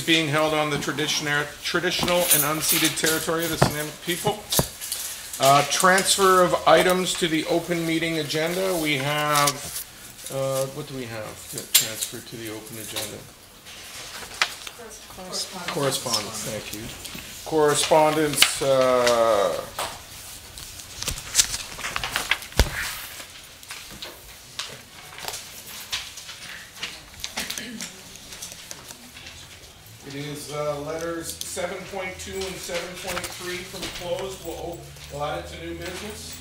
being held on the traditional and unceded territory of the Snuneymuxw people. Transfer of items to the open meeting agenda. We have, what do we have to transfer to the open agenda? Correspondence, thank you. Correspondence, it is letters 7.2 and 7.3 from closed. We'll add it to new business.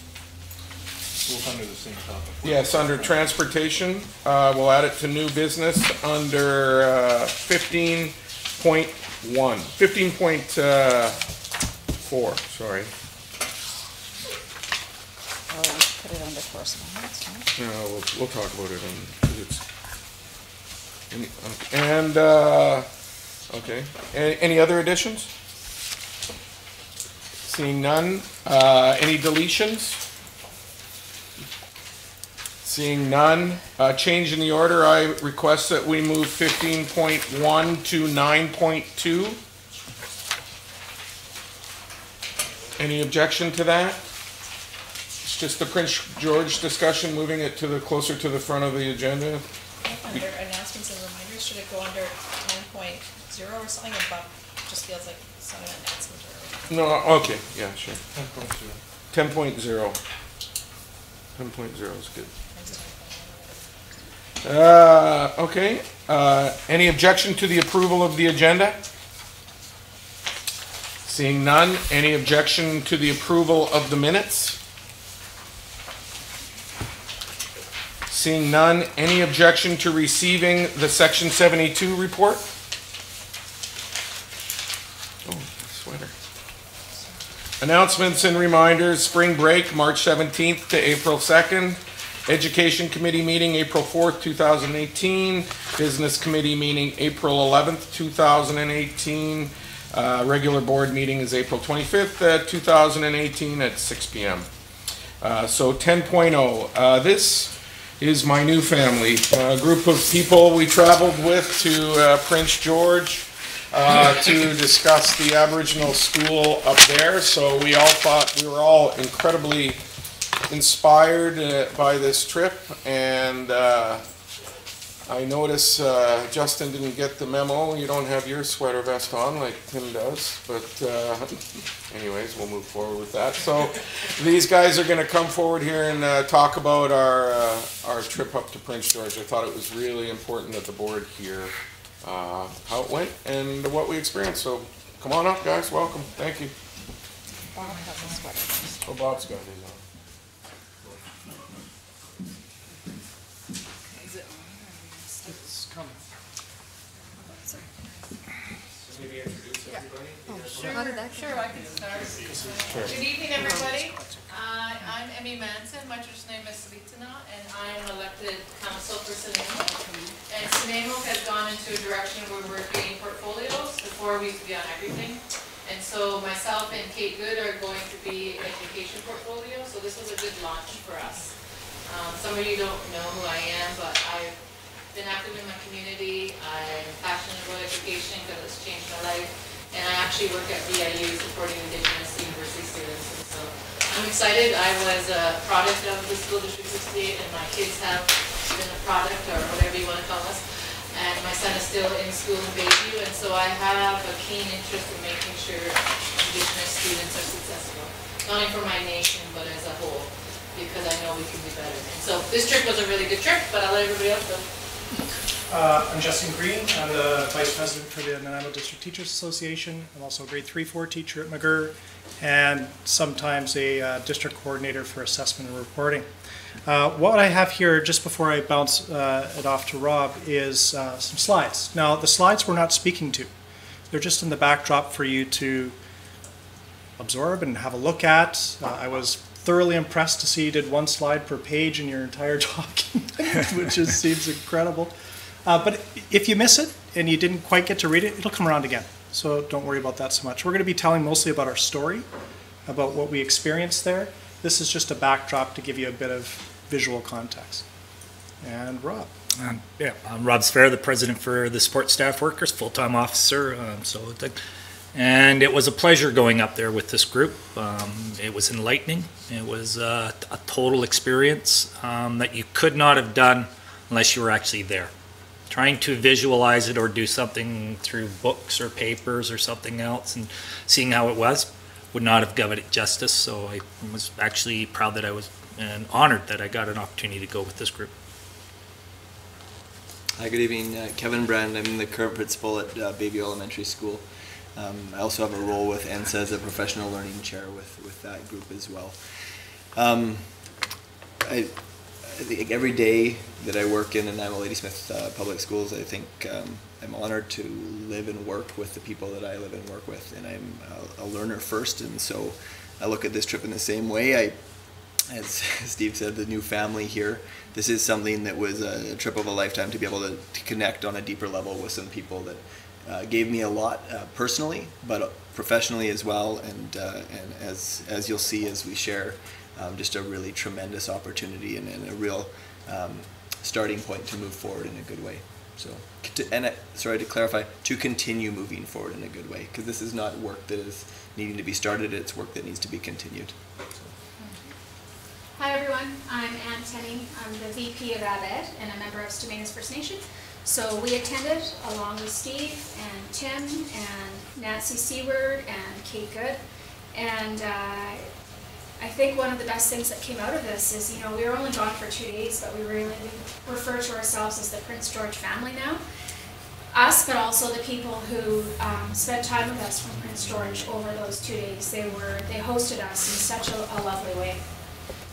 Both under the same topic. Yes, under transportation. We'll add it to new business under 15.1. 15.4, sorry. Oh, put it under correspondence, right? No, we'll talk about it on, okay. Any other additions? Seeing none. Any deletions? Seeing none. Change in the order. I request that we move 15.1 to 9.2. Any objection to that? It's just the Prince George discussion, moving it to the closer to the front of the agenda. Under announcements and reminders, should it go under 10.0 or something above? Just feels like some announcement or. No, okay, yeah, sure. 10.0. 10.0 is good. Okay. Any objection to the approval of the agenda? Seeing none. Any objection to the approval of the minutes? Seeing none. Any objection to receiving the Section 72 report? Oh, sweater. Announcements and reminders. Spring break, March 17th to April 2nd. Education Committee meeting, April 4th, 2018. Business Committee meeting, April 11th, 2018. Regular board meeting is April 25th, 2018 at 6 p.m. So 10.0. This is my new family. A group of people we traveled with to Prince George to discuss the Aboriginal school up there. So we all thought, we were all incredibly inspired by this trip, and I notice Justin didn't get the memo. You don't have your sweater vest on like Tim does, but anyways, we'll move forward with that. So these guys are going to come forward here and talk about our trip up to Prince George. I thought it was really important that the board hear how it went and what we experienced. So come on up, guys. Welcome. Thank you. Bob has a sweater. Oh, Bob's got his on. Maybe introduce everybody. Sure, I can start. Good evening, everybody. I'm Emmy Manson. My traditional name is Salitana, and I am elected council for Snuneymuxw. And Snuneymuxw has gone into a direction where we're creating portfolios. Before we used to be on everything. And so myself and Kate Good are going to be education portfolio. So this was a good launch for us. Some of you don't know who I am, but I've been active in my community. I'm passionate about education because it's changed my life. And I actually work at VIU supporting Indigenous university students. And so I'm excited. I was a product of the School District 68, and my kids have been a product, or whatever you want to call us. And my son is still in school in Bayview, and so I have a keen interest in making sure Indigenous students are successful. Not only for my nation, but as a whole, because I know we can do better. And so this trip was a really good trip, but I'll let everybody else go. I'm Justin Green. I'm the Vice President for the Nanaimo District Teachers Association. I'm also a grade 3-4 teacher at McGirr, and sometimes a district coordinator for assessment and reporting. What I have here, just before I bounce it off to Rob, is some slides. Now, the slides we're not speaking to. They're just in the backdrop for you to absorb and have a look at. I was thoroughly impressed to see you did one slide per page in your entire document, which just seems incredible. But if you miss it and you didn't quite get to read it, it'll come around again. So don't worry about that so much. We're going to be telling mostly about our story, about what we experienced there. This is just a backdrop to give you a bit of visual context. And Rob. Yeah, I'm Rob Sfair, the president for the Support Staff Workers, full-time officer. And it was a pleasure going up there with this group. It was enlightening. It was a total experience that you could not have done unless you were actually there. Trying to visualize it or do something through books or papers or something else and seeing how it was would not have given it justice. So I was actually proud that I was, and honored that I got an opportunity to go with this group. Hi, good evening. Kevin Brand. I'm the current principal at Bayview Elementary School. I also have a role with ENSA as a professional learning chair with that group as well. I think every day that I work in Nanaimo Ladysmith Public Schools, I think I'm honored to live and work with the people that I live and work with, and I'm a learner first, and so I look at this trip in the same way. As Steve said, the new family here, this is something that was a trip of a lifetime to be able to connect on a deeper level with some people that gave me a lot personally, but professionally as well, and as you'll see as we share, just a really tremendous opportunity and a real starting point to move forward in a good way. So, sorry to clarify, to continue moving forward in a good way, because this is not work that is needing to be started, it's work that needs to be continued. So. Hi everyone, I'm Ann Tenney. I'm the VP of ABED and a member of Stamanas First Nation. So we attended along with Steve and Tim and Nancy Seward and Kate Good. And I think one of the best things that came out of this is, you know, we were only gone for 2 days, but we refer to ourselves as the Prince George family now. Us, but also the people who spent time with us from Prince George over those 2 days. They hosted us in such a lovely way.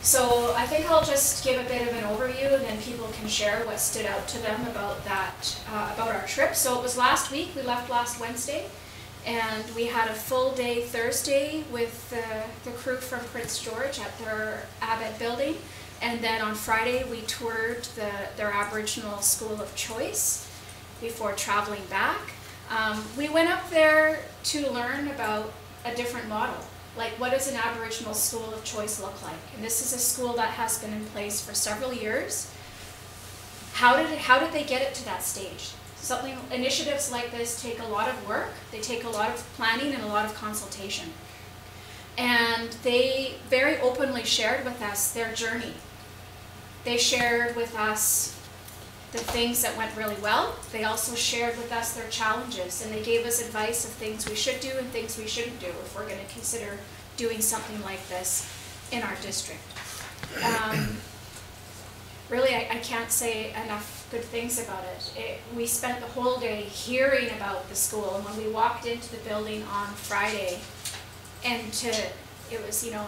So I think I'll just give a bit of an overview, and then people can share what stood out to them about that, about our trip. So it was last week. We left last Wednesday, and we had a full day Thursday with the crew from Prince George at their ABED building, and then on Friday we toured their Aboriginal School of Choice before traveling back. We went up there to learn about a different model. Like, what does an Aboriginal School of Choice look like? And this is a school that has been in place for several years. How did they get it to that stage? Initiatives like this take a lot of work, they take a lot of planning and a lot of consultation. And they very openly shared with us their journey. They shared with us the things that went really well. They also shared with us their challenges, and they gave us advice of things we should do and things we shouldn't do if we're going to consider doing something like this in our district. Really, I can't say enough good things about it. We spent the whole day hearing about the school, and when we walked into the building on Friday, and it was, you know,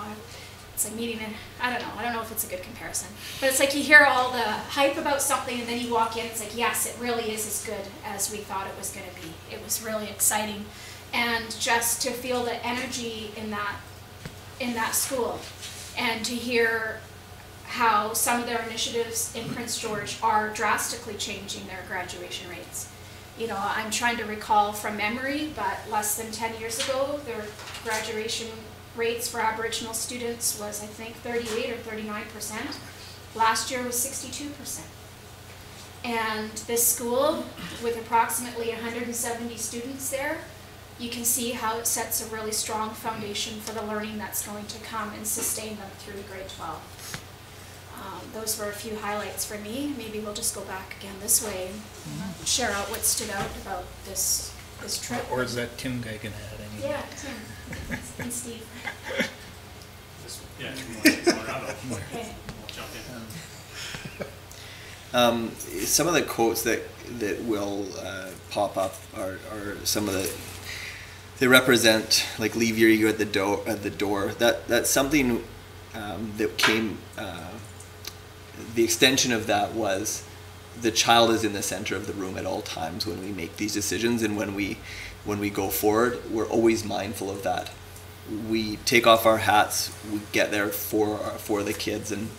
it's like meeting in, I don't know if it's a good comparison, but it's like you hear all the hype about something and then you walk in, it's like, yes, it really is as good as we thought it was going to be. It was really exciting. And just to feel the energy in that school, and to hear how some of their initiatives in Prince George are drastically changing their graduation rates. You know, I'm trying to recall from memory, but less than 10 years ago, their graduation rates for Aboriginal students was, I think, 38 or 39%. Last year was 62%. And this school, with approximately 170 students there, you can see how it sets a really strong foundation for the learning that's going to come and sustain them through grade 12. Those were a few highlights for me. Maybe we'll just go back again this way and share out what stood out about this trip. Or is that Tim guy going to add anything? Yeah, Tim and Steve. Yeah, okay. We'll jump in. Some of the quotes that will pop up are some of the, they represent, like, leave your ego at the door. That's something that came. The extension of that was the child is in the center of the room at all times when we make these decisions, and when we go forward, we're always mindful of that. We take off our hats, we get there for the kids, and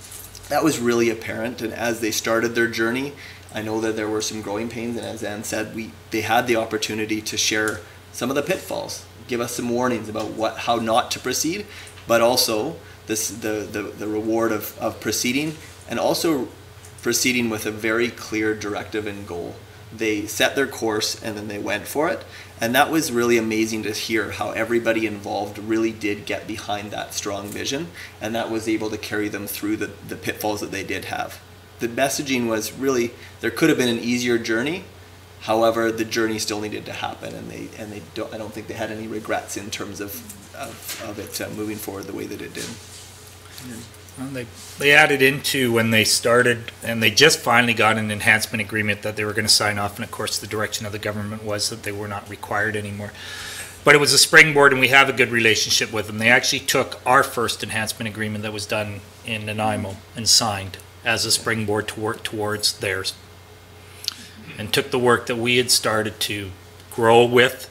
that was really apparent. And as they started their journey, I know that there were some growing pains, and as Ann said, they had the opportunity to share some of the pitfalls, give us some warnings about how not to proceed, but also the reward of proceeding, and also proceeding with a very clear directive and goal. They set their course and then they went for it. And that was really amazing to hear how everybody involved really did get behind that strong vision, and that was able to carry them through the pitfalls that they did have. The messaging was really, there could have been an easier journey. However, the journey still needed to happen, and I don't think they had any regrets in terms of it moving forward the way that it did. Well, they added into when they started, and they just finally got an enhancement agreement that they were going to sign off, and of course the direction of the government was that they were not required anymore. But it was a springboard, and we have a good relationship with them. They actually took our first enhancement agreement that was done in Nanaimo and signed as a springboard to work towards theirs, and took the work that we had started to grow with,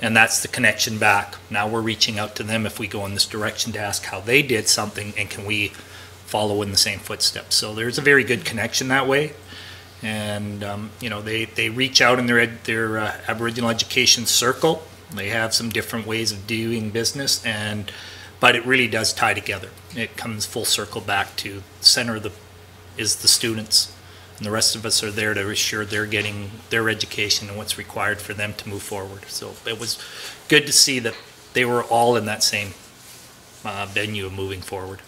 and that's the connection back. Now we're reaching out to them if we go in this direction to ask how they did something, and can we follow in the same footsteps. So there's a very good connection that way. And you know, they reach out in their Aboriginal education circle. They have some different ways of doing business, but it really does tie together. It comes full circle back to the center is the students. And the rest of us are there to assure they're getting their education and what's required for them to move forward. So it was good to see that they were all in that same venue of moving forward.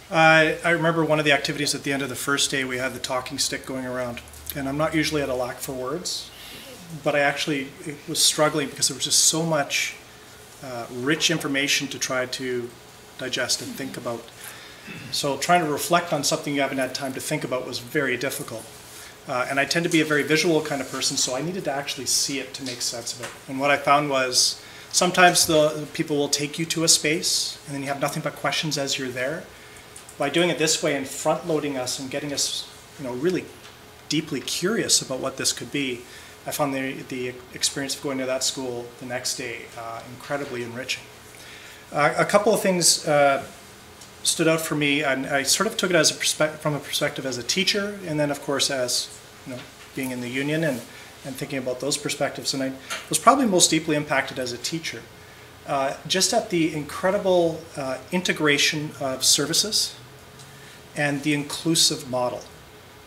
I remember one of the activities at the end of the first day, we had the talking stick going around. And I'm not usually at a lack for words, but I actually was struggling because there was just so much rich information to try to digest and think about. So trying to reflect on something you haven't had time to think about was very difficult. And I tend to be a very visual kind of person, so I needed to actually see it to make sense of it. And what I found was sometimes the people will take you to a space, and then you have nothing but questions as you're there. By doing it this way and front-loading us and getting us, really deeply curious about what this could be, I found the experience of going to that school the next day incredibly enriching. A couple of things stood out for me, and I sort of took it as from a perspective as a teacher, and then of course as being in the union and thinking about those perspectives. And I was probably most deeply impacted as a teacher, just at the incredible integration of services and the inclusive model.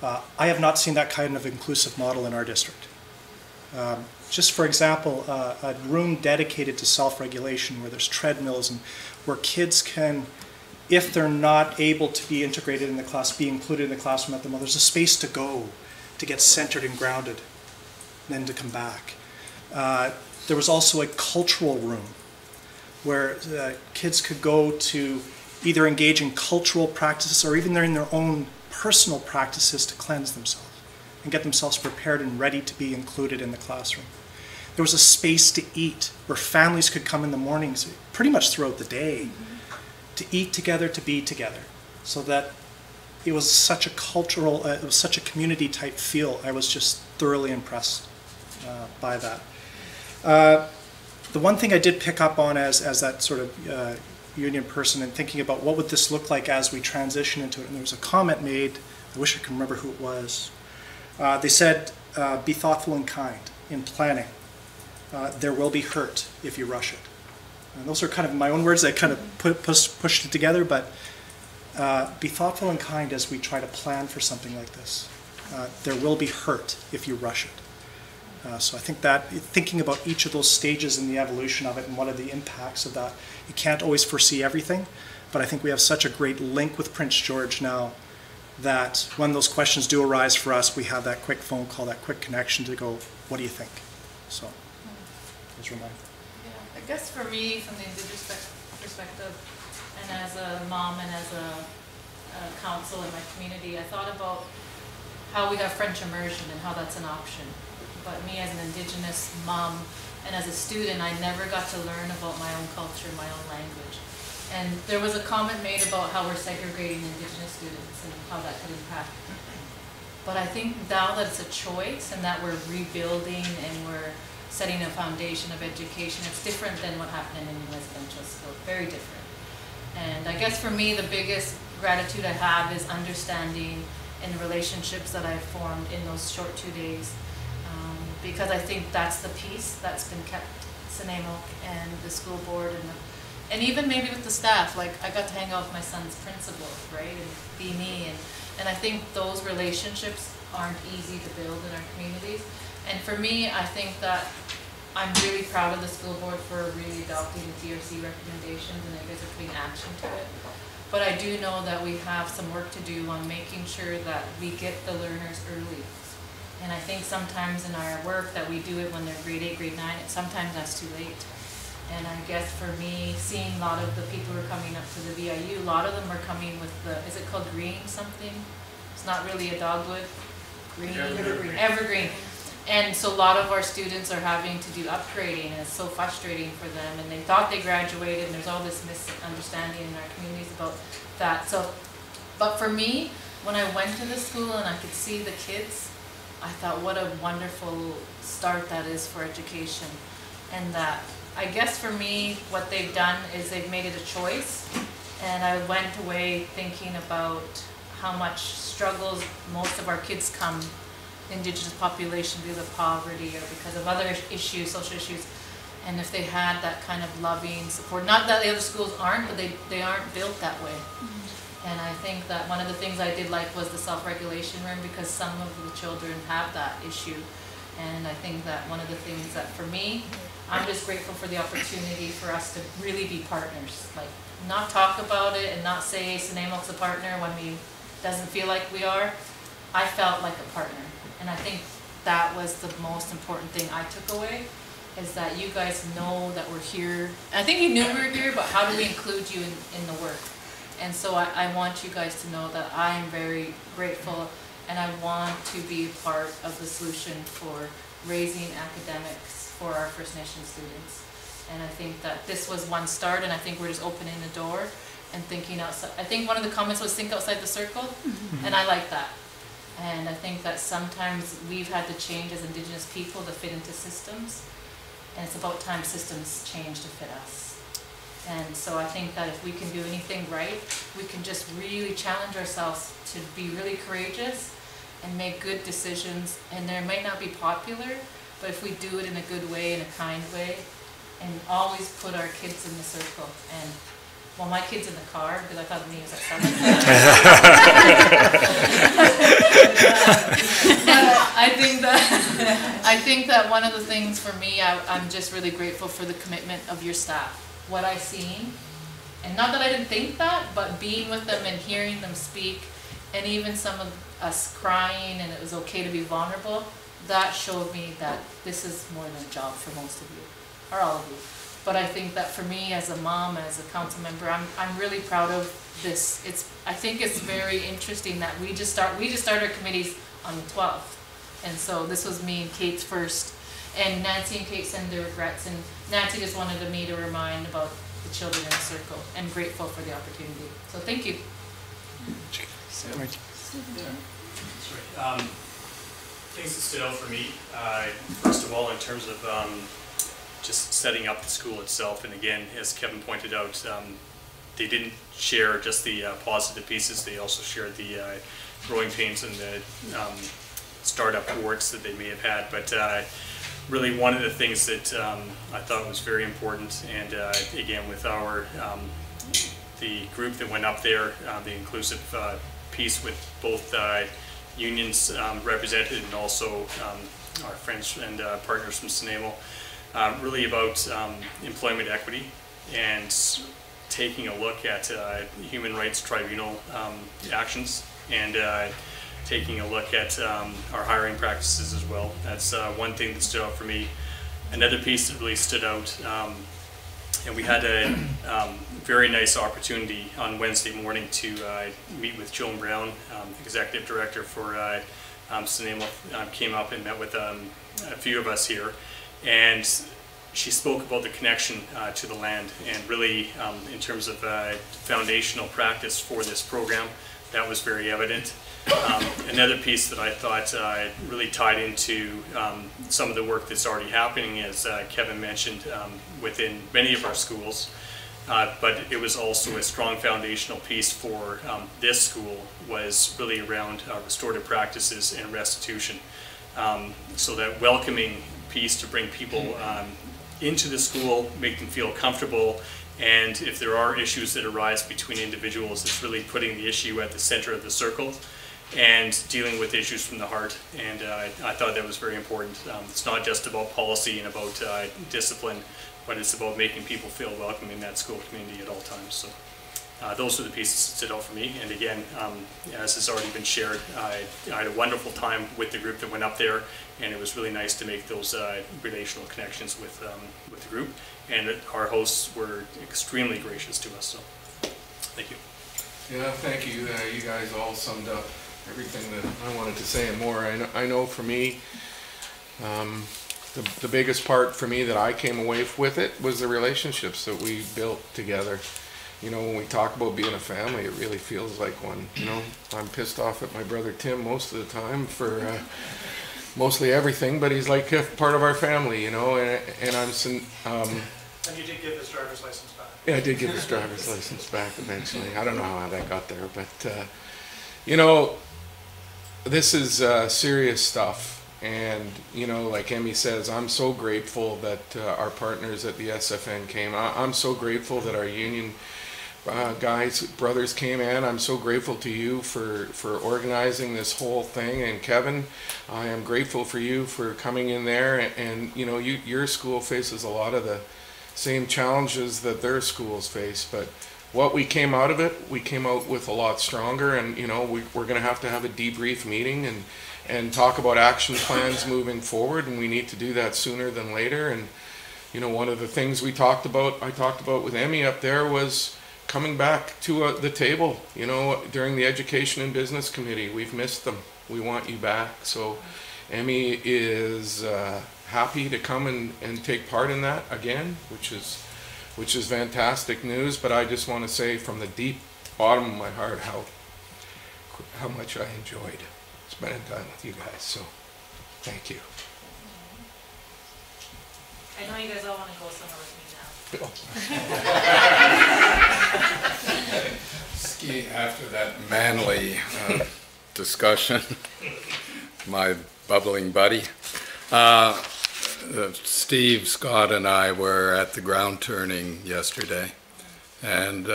I have not seen that kind of inclusive model in our district. Just for example, a room dedicated to self-regulation where there's treadmills and where kids can, if they're not able to be integrated in the class, be included in the classroom at the moment. There's a space to go, to get centered and grounded, and then to come back. There was also a cultural room where kids could go to either engage in cultural practices or even in their own personal practices to cleanse themselves and get themselves prepared and ready to be included in the classroom. There was a space to eat where families could come in the mornings, pretty much throughout the day, to eat together, to be together, so that it was such a cultural, it was such a community type feel. I was just thoroughly impressed by that. The one thing I did pick up on as that sort of union person and thinking about what would this look like as we transition into it, and there was a comment made, I wish I could remember who it was. They said, be thoughtful and kind in planning. There will be hurt if you rush it. And those are kind of my own words. I kind of pushed it together, but be thoughtful and kind as we try to plan for something like this. There will be hurt if you rush it. So I think that thinking about each of those stages in the evolution of it and what are the impacts of that, you can't always foresee everything, but I think we have such a great link with Prince George now that when those questions do arise for us, we have that quick phone call, that quick connection to go, what do you think? So those were mine. Yeah, I guess for me, from the Indigenous perspective, and as a mom and as a counsel in my community, I thought about how we have French immersion and how that's an option. But me as an Indigenous mom and as a student, I never got to learn about my own culture, my own language. And there was a comment made about how we're segregating Indigenous students and how that could impact. But I think now that it's a choice and that we're rebuilding and we're setting a foundation of education, it's different than what happened in Indian residential school, very different. And I guess for me, the biggest gratitude I have is understanding and the relationships that I've formed in those short 2 days. Because I think that's the piece that's been kept, Sinemoc and the school board and the and even maybe with the staff, like I got to hang out with my son's principal, right, and be me, and I think those relationships aren't easy to build in our communities. And for me, I think that I'm really proud of the school board for really adopting the TRC recommendations, and you guys are putting action to it. But I do know that we have some work to do on making sure that we get the learners early. And I think sometimes in our work that we do it when they're grade 8, grade 9, sometimes that's too late. And I guess for me, seeing a lot of the people who are coming up to the VIU, a lot of them are coming with the, is it called green something? It's not really a dogwood. Green? Evergreen. And so a lot of our students are having to do upgrading, and it's so frustrating for them, and they thought they graduated, and there's all this misunderstanding in our communities about that. So, but for me, when I went to the school and I could see the kids, I thought what a wonderful start that is for education. And that, I guess for me, what they've done is they've made it a choice, and I went away thinking about how much struggles most of our kids come Indigenous population because of poverty or because of other issues, social issues, and if they had that kind of loving support, not that the other schools aren't, but they aren't built that way. And I think that one of the things I did like was the self-regulation room, because some of the children have that issue. And I think that one of the things that for me, I'm just grateful for the opportunity for us to really be partners, like not talk about it and not say Sineamok's a partner when we doesn't feel like we are. I felt like a partner. And I think that was the most important thing I took away, is that you guys know that we're here. I think you knew we were here, but how do we include you in the work? And so I want you guys to know that I am very grateful, and I want to be a part of the solution for raising academics for our First Nation students. And I think that this was one start, and I think we're just opening the door and thinking outside. I think one of the comments was think outside the circle, and I like that. And I think that sometimes we've had to change as Indigenous people to fit into systems, and it's about time systems change to fit us. And so I think that if we can do anything right, we can just really challenge ourselves to be really courageous and make good decisions. And they might not be popular, but if we do it in a good way, in a kind way, and always put our kids in the circle. And well, my kid's in the car because I thought me was at 7. I think that one of the things for me, I'm just really grateful for the commitment of your staff. What I've seen, and not that I didn't think that, but being with them and hearing them speak, and even some of us crying, and it was okay to be vulnerable, that showed me that this is more than a job for most of you, or all of you. But I think that for me as a mom, as a council member, I'm really proud of this. I think it's very interesting that we just start our committees on the 12th. And so this was me and Kate's first. And Nancy and Kate send their regrets, and Nancy just wanted me to remind about the children in the circle, and grateful for the opportunity. So thank you. Things that stood out for me, first of all, in terms of just setting up the school itself, and again, as Kevin pointed out, they didn't share just the positive pieces, they also shared the growing pains and the startup warts that they may have had, but really one of the things that I thought was very important, and again with our the group that went up there, the inclusive piece with both unions represented, and also our friends and partners from Sineamo, really about employment equity and taking a look at human rights tribunal actions, and taking a look at our hiring practices as well. That's one thing that stood out for me. Another piece that really stood out, and we had a very nice opportunity on Wednesday morning to meet with Joan Brown, Executive Director for Sineamo, came up and met with a few of us here, and she spoke about the connection to the land, and really in terms of foundational practice for this program, that was very evident. Another piece that I thought really tied into some of the work that's already happening, as Kevin mentioned, within many of our schools, but it was also a strong foundational piece for this school, was really around restorative practices and restitution. So that welcoming piece to bring people into the school, make them feel comfortable, and if there are issues that arise between individuals, it's really putting the issue at the center of the circle and dealing with issues from the heart. And I thought that was very important. It's not just about policy and about discipline, but it's about making people feel welcome in that school community at all times. So those are the pieces that stood out for me. And again, as has already been shared, I had a wonderful time with the group that went up there, and it was really nice to make those relational connections with the group. And our hosts were extremely gracious to us. So thank you. Yeah, thank you. You guys all summed up everything that I wanted to say and more. I know for me, the biggest part for me that I came away with it was the relationships that we built together. You know, when we talk about being a family, it really feels like one. You know, I'm pissed off at my brother Tim most of the time for mostly everything, but he's like part of our family, you know, and I'm... And you did give his driver's license back. Yeah, I did give his driver's license back eventually. I don't know how that got there, but, you know, this is serious stuff. And, you know, like Emmy says, I'm so grateful that our partners at the SFN came. I'm so grateful that our union brothers came in. I'm so grateful to you for organizing this whole thing. And Kevin, I am grateful for you for coming in there. And you know, your school faces a lot of the same challenges that their schools face. But what we came out of it, we came out with a lot stronger. And, you know, we're going to have a debrief meeting and talk about action plans moving forward. And we need to do that sooner than later. And, you know, one of the things I talked about with Emmy up there was coming back to the table, you know, during the Education and Business Committee. We've missed them. We want you back. So Emmy is happy to come and take part in that again, which is fantastic news. But I just want to say from the deep bottom of my heart how much I enjoyed spending time with you guys. So thank you. I know you guys all want to go somewhere with me now. Ski, after that manly discussion, my bubbling buddy, Steve, Scott, and I were at the ground turning yesterday, and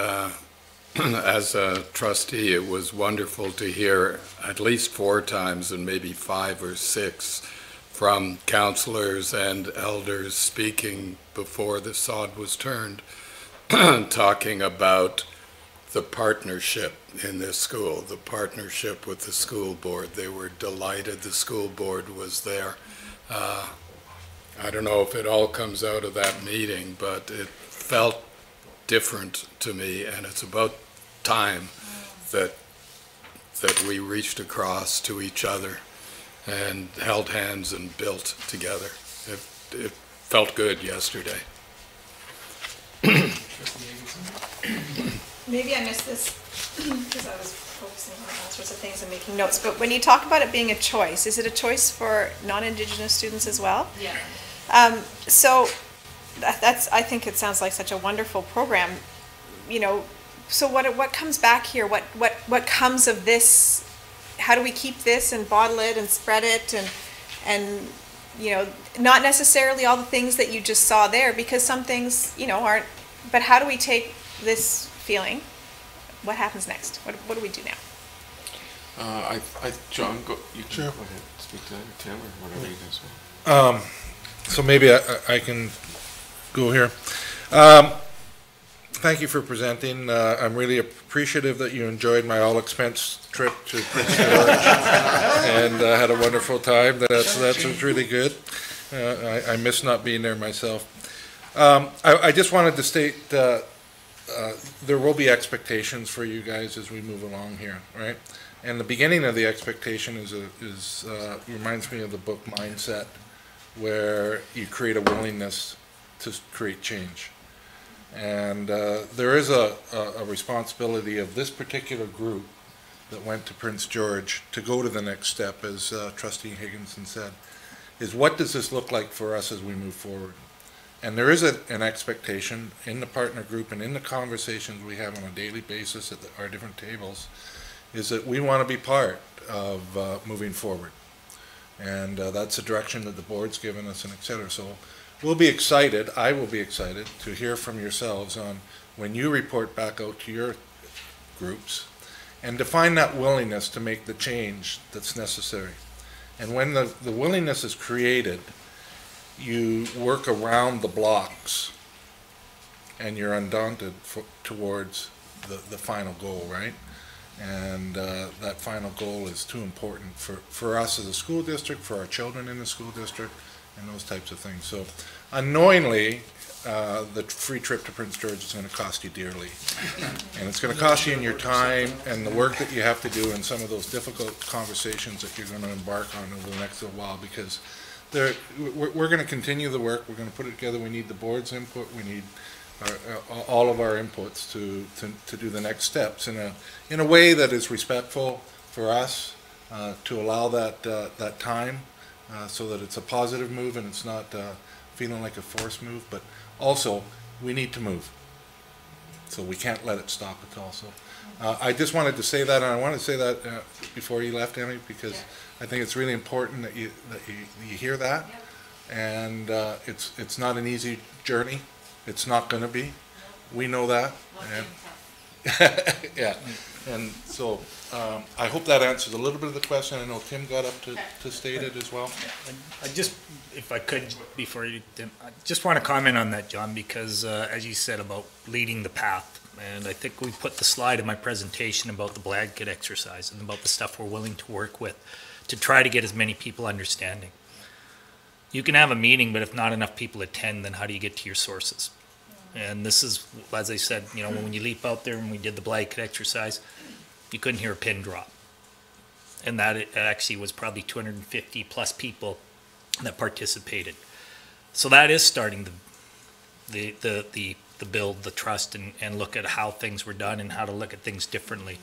as a trustee, it was wonderful to hear at least 4 times and maybe 5 or 6 from councillors and elders speaking before the sod was turned, talking about the partnership in this school, the partnership with the school board. They were delighted the school board was there. I don't know if it all comes out of that meeting, but it felt different to me, and it's about time that we reached across to each other and held hands and built together. It felt good yesterday. Maybe I missed this because I was focusing on all sorts of things and making notes, but when you talk about it being a choice, is it a choice for non-Indigenous students as well? Yeah. So that's, I think it sounds like such a wonderful program, you know. So what comes back here? What comes of this? How do we keep this and bottle it and spread it and you know, not necessarily all the things that you just saw there, because some things, you know, aren't, but how do we take this feeling? What happens next? What do we do now? John, you can go ahead, speak to that, Tim, or whatever you guys want. So maybe I can go here. Thank you for presenting. I'm really appreciative that you enjoyed my all-expense trip to Prince George and had a wonderful time. That's really good. I miss not being there myself. I just wanted to state there will be expectations for you guys as we move along here, right? And the beginning of the expectation reminds me of the book Mindset, where you create a willingness to create change. And there is a responsibility of this particular group that went to Prince George to go to the next step, as Trustee Higginson said, is what does this look like for us as we move forward? And there is an expectation in the partner group and in the conversations we have on a daily basis at our different tables, is that we want to be part of moving forward. And that's the direction that the board's given us, and et cetera. So we'll be excited, I will be excited to hear from yourselves on when you report back out to your groups and to find that willingness to make the change that's necessary. And when the willingness is created, you work around the blocks and you're undaunted towards the final goal, right? And that final goal is too important for us as a school district, for our children in the school district, and those types of things. So unknowingly, the free trip to Prince George is going to cost you dearly. And it's going to cost you in your time and the work that you have to do and some of those difficult conversations that you're going to embark on over the next little while, because we're going to continue the work. We're going to put it together. We need the board's input. We need all of our inputs to do the next steps in a way that is respectful for us, to allow that time, so that it's a positive move and it's not feeling like a forced move. But also, we need to move, so we can't let it stop at all. So I just wanted to say that, and I wanted to say that before you left, Emmy, because I think it's really important that you hear that. And it's not an easy journey. It's not going to be. We know that. And yeah. And so I hope that answers a little bit of the question. I know Tim got up to state it as well. I just, if I could, before you, Tim, I just want to comment on that, John, because as you said about leading the path, and I think we put the slide in my presentation about the blanket exercise and about the stuff we're willing to work with to try to get as many people understanding. You can have a meeting, but if not enough people attend, then how do you get to your sources? And this is, as I said, you know, when you leap out there and we did the blanket exercise, you couldn't hear a pin drop. And that it actually was probably 250 plus people that participated. So that is starting the build the trust and look at how things were done and how to look at things differently.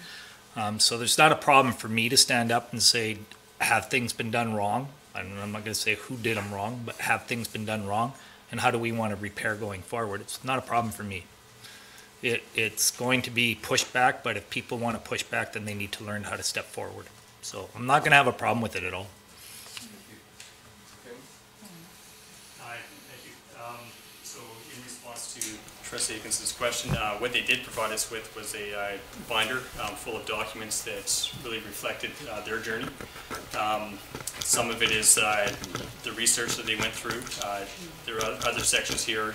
So there's not a problem for me to stand up and say, have things been done wrong? I'm not going to say who did them wrong, but have things been done wrong, and how do we want to repair going forward? It's not a problem for me. It's going to be pushed back, but if people want to push back, then they need to learn how to step forward. So I'm not going to have a problem with it at all. Hi, thank you. So in response to Trustee Atkinson's question, what they did provide us with was a binder full of documents that really reflected their journey. Some of it is the research that they went through. There are other sections here.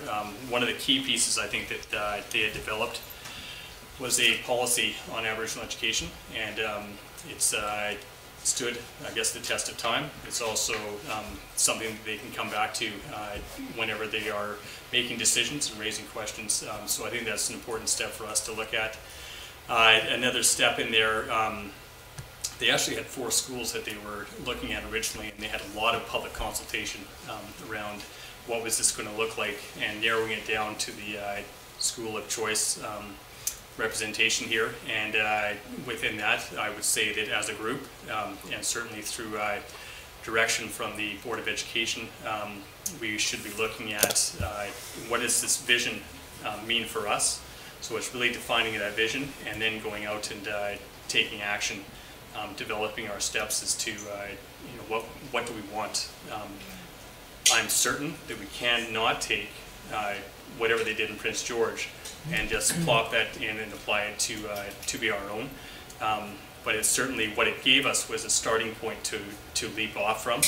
One of the key pieces I think that they had developed was a policy on Aboriginal education, and it's stood, I guess, the test of time. It's also something that they can come back to whenever they are making decisions and raising questions. So I think that's an important step for us to look at. Another step in there, they actually had 4 schools that they were looking at originally, and they had a lot of public consultation around what was this going to look like, and narrowing it down to the school of choice representation here. And within that, I would say that as a group, and certainly through direction from the Board of Education, we should be looking at what does this vision mean for us. So it's really defining that vision and then going out and taking action, developing our steps as to what do we want. I'm certain that we cannot take whatever they did in Prince George and just plop that in and apply it to be our own. But it's certainly what it gave us was a starting point to leap off from.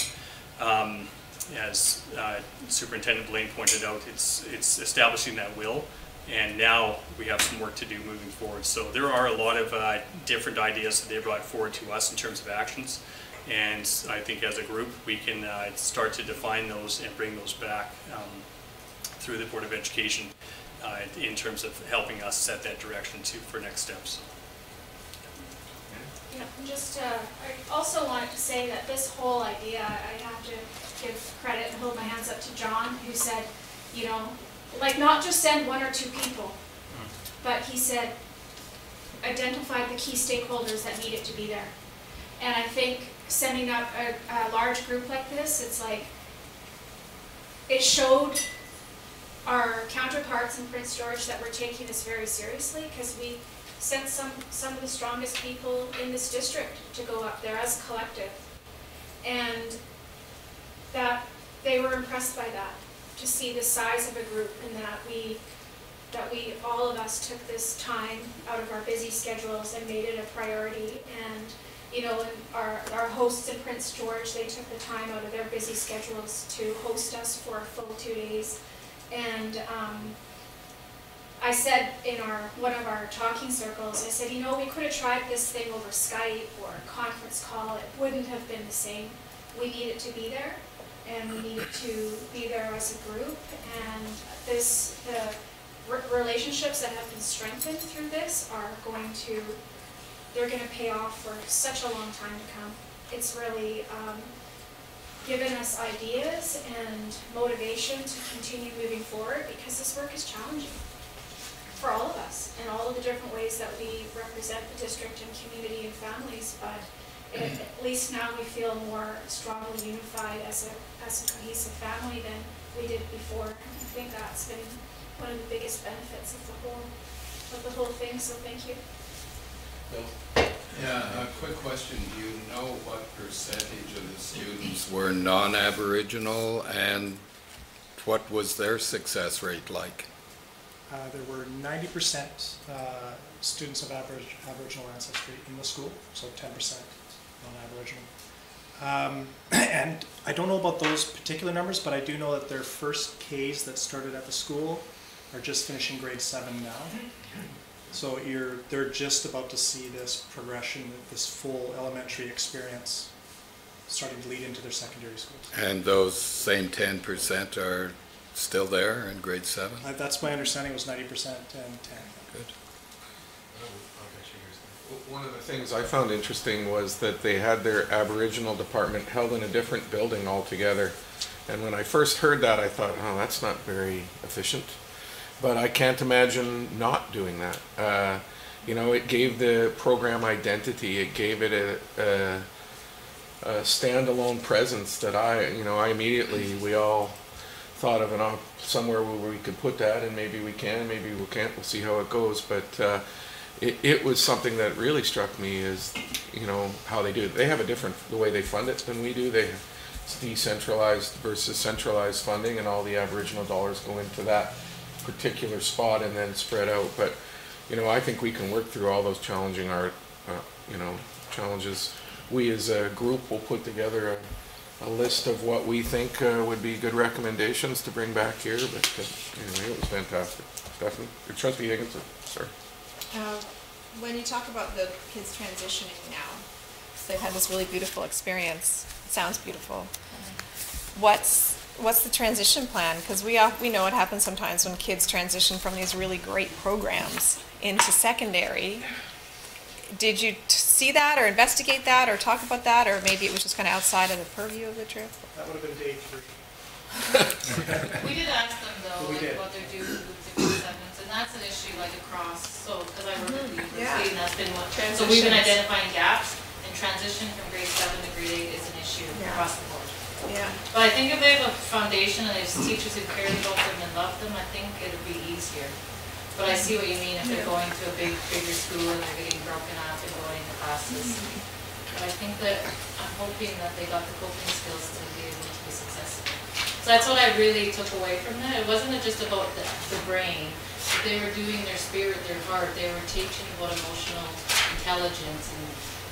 As Superintendent Blaine pointed out, it's establishing that will, and now we have some work to do moving forward. So there are a lot of different ideas that they brought forward to us in terms of actions, and I think as a group we can start to define those and bring those back through the Board of Education in terms of helping us set that direction for next steps. Yeah, just I also wanted to say that this whole idea, I have to give credit and hold my hands up to John, who said, you know, like not just send 1 or 2 people, but he said identify the key stakeholders that needed to be there. And I think sending up a large group like this, it's like it showed our counterparts in Prince George that we're taking this very seriously, because we sent some of the strongest people in this district to go up there as a collective, and that they were impressed by that. to see the size of a group, and that we all of us took this time out of our busy schedules and made it a priority. And you know, and our hosts in Prince George, they took the time out of their busy schedules to host us for a full 2 days. And I said in one of our talking circles, I said, you know, we could have tried this thing over Skype or a conference call. It wouldn't have been the same. We needed to be there, and we needed to be there as a group. And the relationships that have been strengthened through this are they're going to pay off for such a long time to come. It's really given us ideas and motivation to continue moving forward, because this work is challenging for all of us and all of the different ways that we represent the district and community and families. But at least now we feel more strongly unified as a cohesive family than we did before. I think that's been one of the biggest benefits of the whole thing. So thank you. Yeah, a quick question. Do you know what percentage of the students were non-Aboriginal, and what was their success rate like? There were 90% students of Aboriginal ancestry in the school, so 10% non-Aboriginal. And I don't know about those particular numbers, but I do know that their first Ks that started at the school are just finishing grade 7 now. So they're just about to see this progression, this full elementary experience starting to lead into their secondary schools. And those same 10% are still there in grade 7? That's my understanding, was 90% and 10. Good. One of the things I found interesting was that they had their Aboriginal department held in a different building altogether. And when I first heard that, I thought, oh, that's not very efficient. But I can't imagine not doing that. You know, it gave the program identity. It gave it a standalone presence that I immediately, we all thought of somewhere where we could put that, and maybe we can, maybe we can't. We'll see how it goes. But it was something that really struck me is, you know, how they do it. They have the way they fund it than we do. It's decentralized versus centralized funding, and all the Aboriginal dollars go into that particular spot and then spread out. But you know, I think we can work through all those challenging challenges. We as a group will put together a list of what we think would be good recommendations to bring back here. But anyway, it was fantastic. Stephanie, Trustee Higginson, sorry. When you talk about the kids transitioning now, so they've had this really beautiful experience. It sounds beautiful. What's the transition plan? Because we know what happens sometimes when kids transition from these really great programs into secondary. Did you see that or investigate that or talk about that, or maybe it was just kind of outside of the purview of the trip? That would have been day 3. We did ask them though, what they're doing with the segments, and that's an issue like across, so, because I work at the university, and that's been what, so we've been identifying gaps, and transition from grade 7 to grade 8 is an issue across the board. Yeah. But I think if they have a foundation and there's teachers who care about them and love them, I think it'll be easier. But I see what you mean if they're going to a bigger school and they're getting broken up and going to classes. But I think that I'm hoping that they got the coping skills to be able to be successful. So that's what I really took away from that. It wasn't just about the brain. But they were doing their spirit, their heart. They were teaching about emotional intelligence,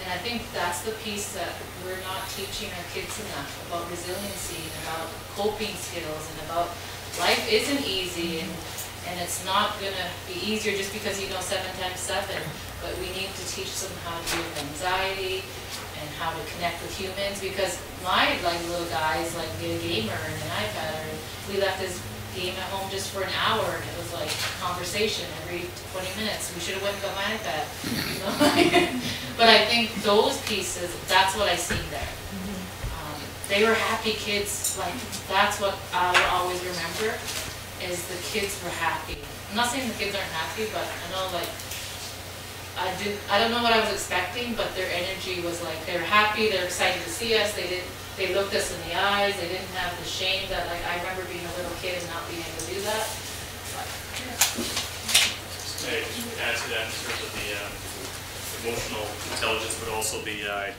and I think that's the piece that we're not teaching our kids enough about resiliency and about coping skills and about life isn't easy, and it's not gonna be easier just because you know 7 times 7. But we need to teach them how to deal with anxiety and how to connect with humans, because my little guy is a gamer and an iPad, and we left his game at home just for an hour, and it was like conversation every 20 minutes. We should have went and got my iPad. You know? But I think those pieces, that's what I see there. They were happy kids. That's what I will always remember, is the kids were happy. I'm not saying the kids aren't happy, but I know I don't know what I was expecting, but their energy was they were happy, they were excited to see us, they looked us in the eyes, they didn't have the shame that I remember being a little kid and not being able to do that. Just to add to that in terms of the emotional intelligence, but also the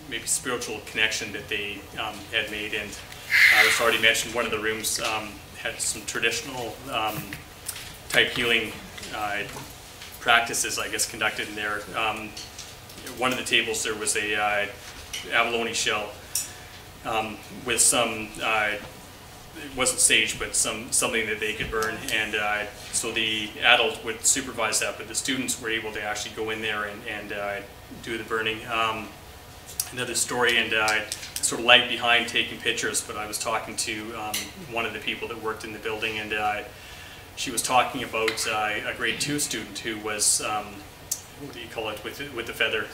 maybe spiritual connection that they had made. And it was already mentioned, one of the rooms had some traditional type healing practices, I guess, conducted in there. One of the tables there was a abalone shell with some, it wasn't sage, but something that they could burn, and so the adult would supervise that, but the students were able to actually go in there and do the burning. Another story, and sort of lagged behind taking pictures, but I was talking to one of the people that worked in the building, and she was talking about a grade 2 student who was, what do you call it, with the feather,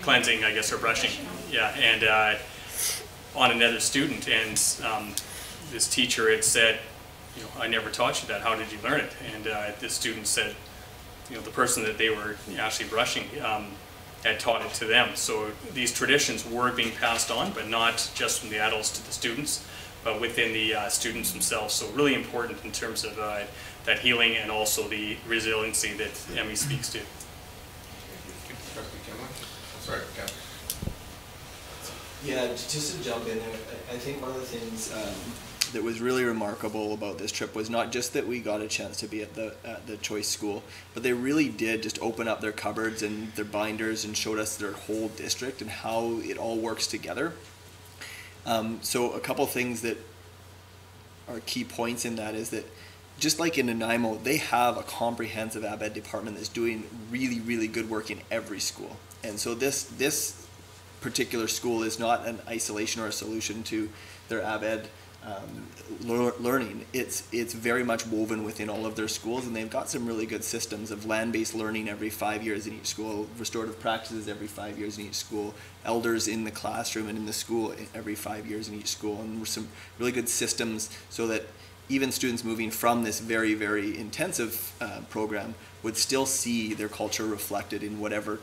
cleansing, I guess, or brushing. Yeah, and on another student, and this teacher had said, you know, I never taught you that, how did you learn it? And this student said, you know, the person that they were actually brushing had taught it to them. So these traditions were being passed on, but not just from the adults to the students, but within the students themselves. So really important in terms of that healing and also the resiliency that Emmy speaks to. Sorry, Ken. Yeah, just to jump in there, I think one of the things that was really remarkable about this trip was not just that we got a chance to be at the choice school, but they really did just open up their cupboards and their binders and showed us their whole district and how it all works together. So a couple things that are key points in that is that just like in Nanaimo, they have a comprehensive ABED department that's doing really, really good work in every school. And so this particular school is not an isolation or a solution to their ABED learning. It's very much woven within all of their schools, and they've got some really good systems of land-based learning every 5 years in each school, restorative practices every 5 years in each school, elders in the classroom and in the school every 5 years in each school, and some really good systems so that even students moving from this very, very intensive program would still see their culture reflected in whatever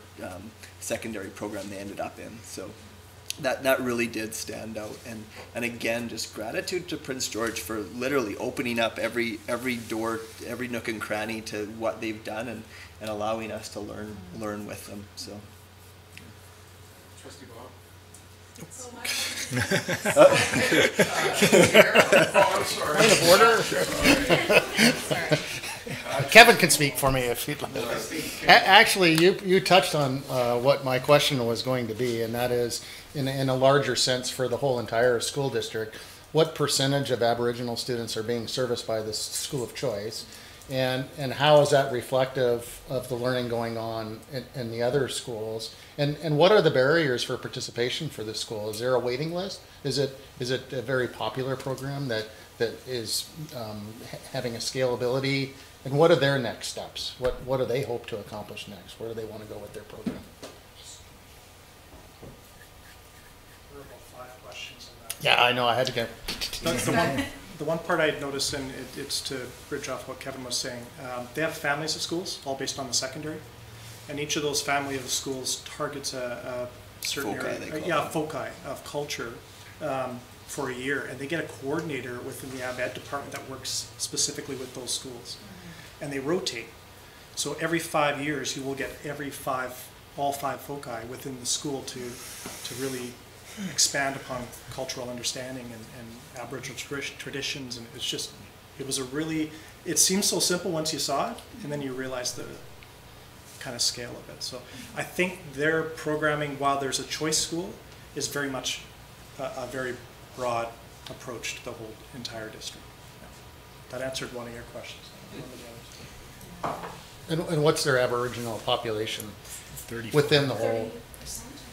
secondary program they ended up in. So that really did stand out, and again, just gratitude to Prince George for literally opening up every door, every nook and cranny to what they've done, and allowing us to learn with them. So, Trustee Bob. Point of order. Sorry. Kevin can speak for me if he'd like. Actually, you touched on what my question was going to be, and that is, in a larger sense for the whole entire school district, what percentage of Aboriginal students are being serviced by this school of choice, and how is that reflective of the learning going on in the other schools, and what are the barriers for participation for this school? Is there a waiting list? Is it a very popular program that is having a scalability? And what are their next steps? What do they hope to accomplish next? Where do they want to go with their program? There were about 5 questions in that. Yeah, I know. I had to get. The one part I noticed, and it's to bridge off what Kevin was saying, they have families of schools, all based on the secondary, and each of those family of schools targets a certain Foci, area, they call foci of culture for a year, and they get a coordinator within the ABED department that works specifically with those schools, and they rotate. So every 5 years, you will get all five foci within the school to really expand upon cultural understanding and Aboriginal traditions, and it seems so simple once you saw it, and then you realize the kind of scale of it. So I think their programming, while there's a choice school, is very much a very broad approach to the whole entire district. Yeah. That answered one of your questions. And what's their Aboriginal population within the whole?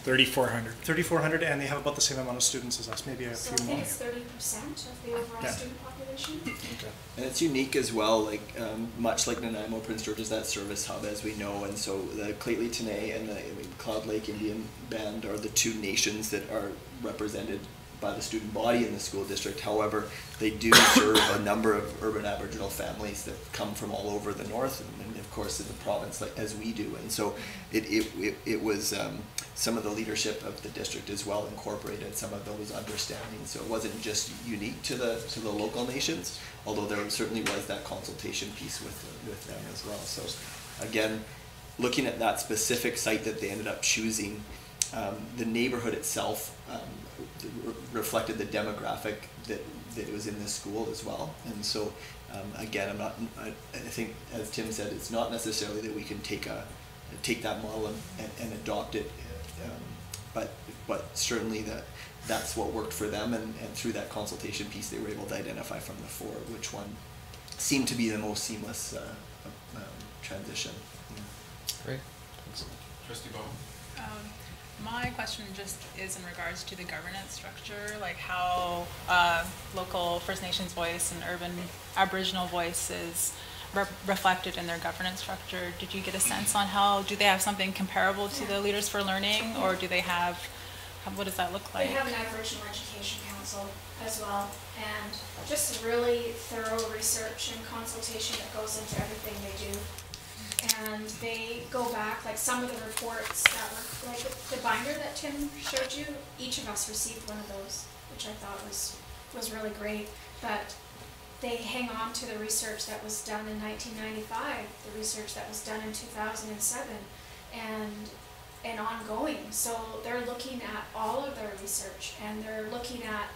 3,400. 3,400, and they have about the same amount of students as us, maybe a So I few think more. it's 30% of the overall Yeah. student population. Okay. And it's unique as well, like much like Nanaimo, Prince George is that service hub, as we know, and so the Cheidli Tene and the Cloud Lake Indian Band are the two nations that are represented by the student body in the school district. However, they do serve a number of urban Aboriginal families that come from all over the north, and of course in the province, like as we do. And so it was some of the leadership of the district as well incorporated some of those understandings. So it wasn't just unique to the local nations, although there certainly was that consultation piece with them as well. So again, looking at that specific site that they ended up choosing, the neighborhood itself reflected the demographic that that it was in this school as well. And so again, I think, as Tim said, it's not necessarily that we can take that model and adopt it, but certainly that's what worked for them, and through that consultation piece they were able to identify from the four which one seemed to be the most seamless transition. Great. Trustee Bowen? My question just is in regards to the governance structure, like how local First Nations voice and urban Aboriginal voice is reflected in their governance structure. Did you get a sense on how, do they have something comparable to the Leaders for Learning, or do they have, what does that look like? They have an Aboriginal Education Council as well, and just really thorough research and consultation that goes into everything they do. And they go back, like some of the reports that were, like the binder that Tim showed you, each of us received one of those, which I thought was really great. But they hang on to the research that was done in 1995, the research that was done in 2007, and ongoing. So they're looking at all of their research, and they're looking at,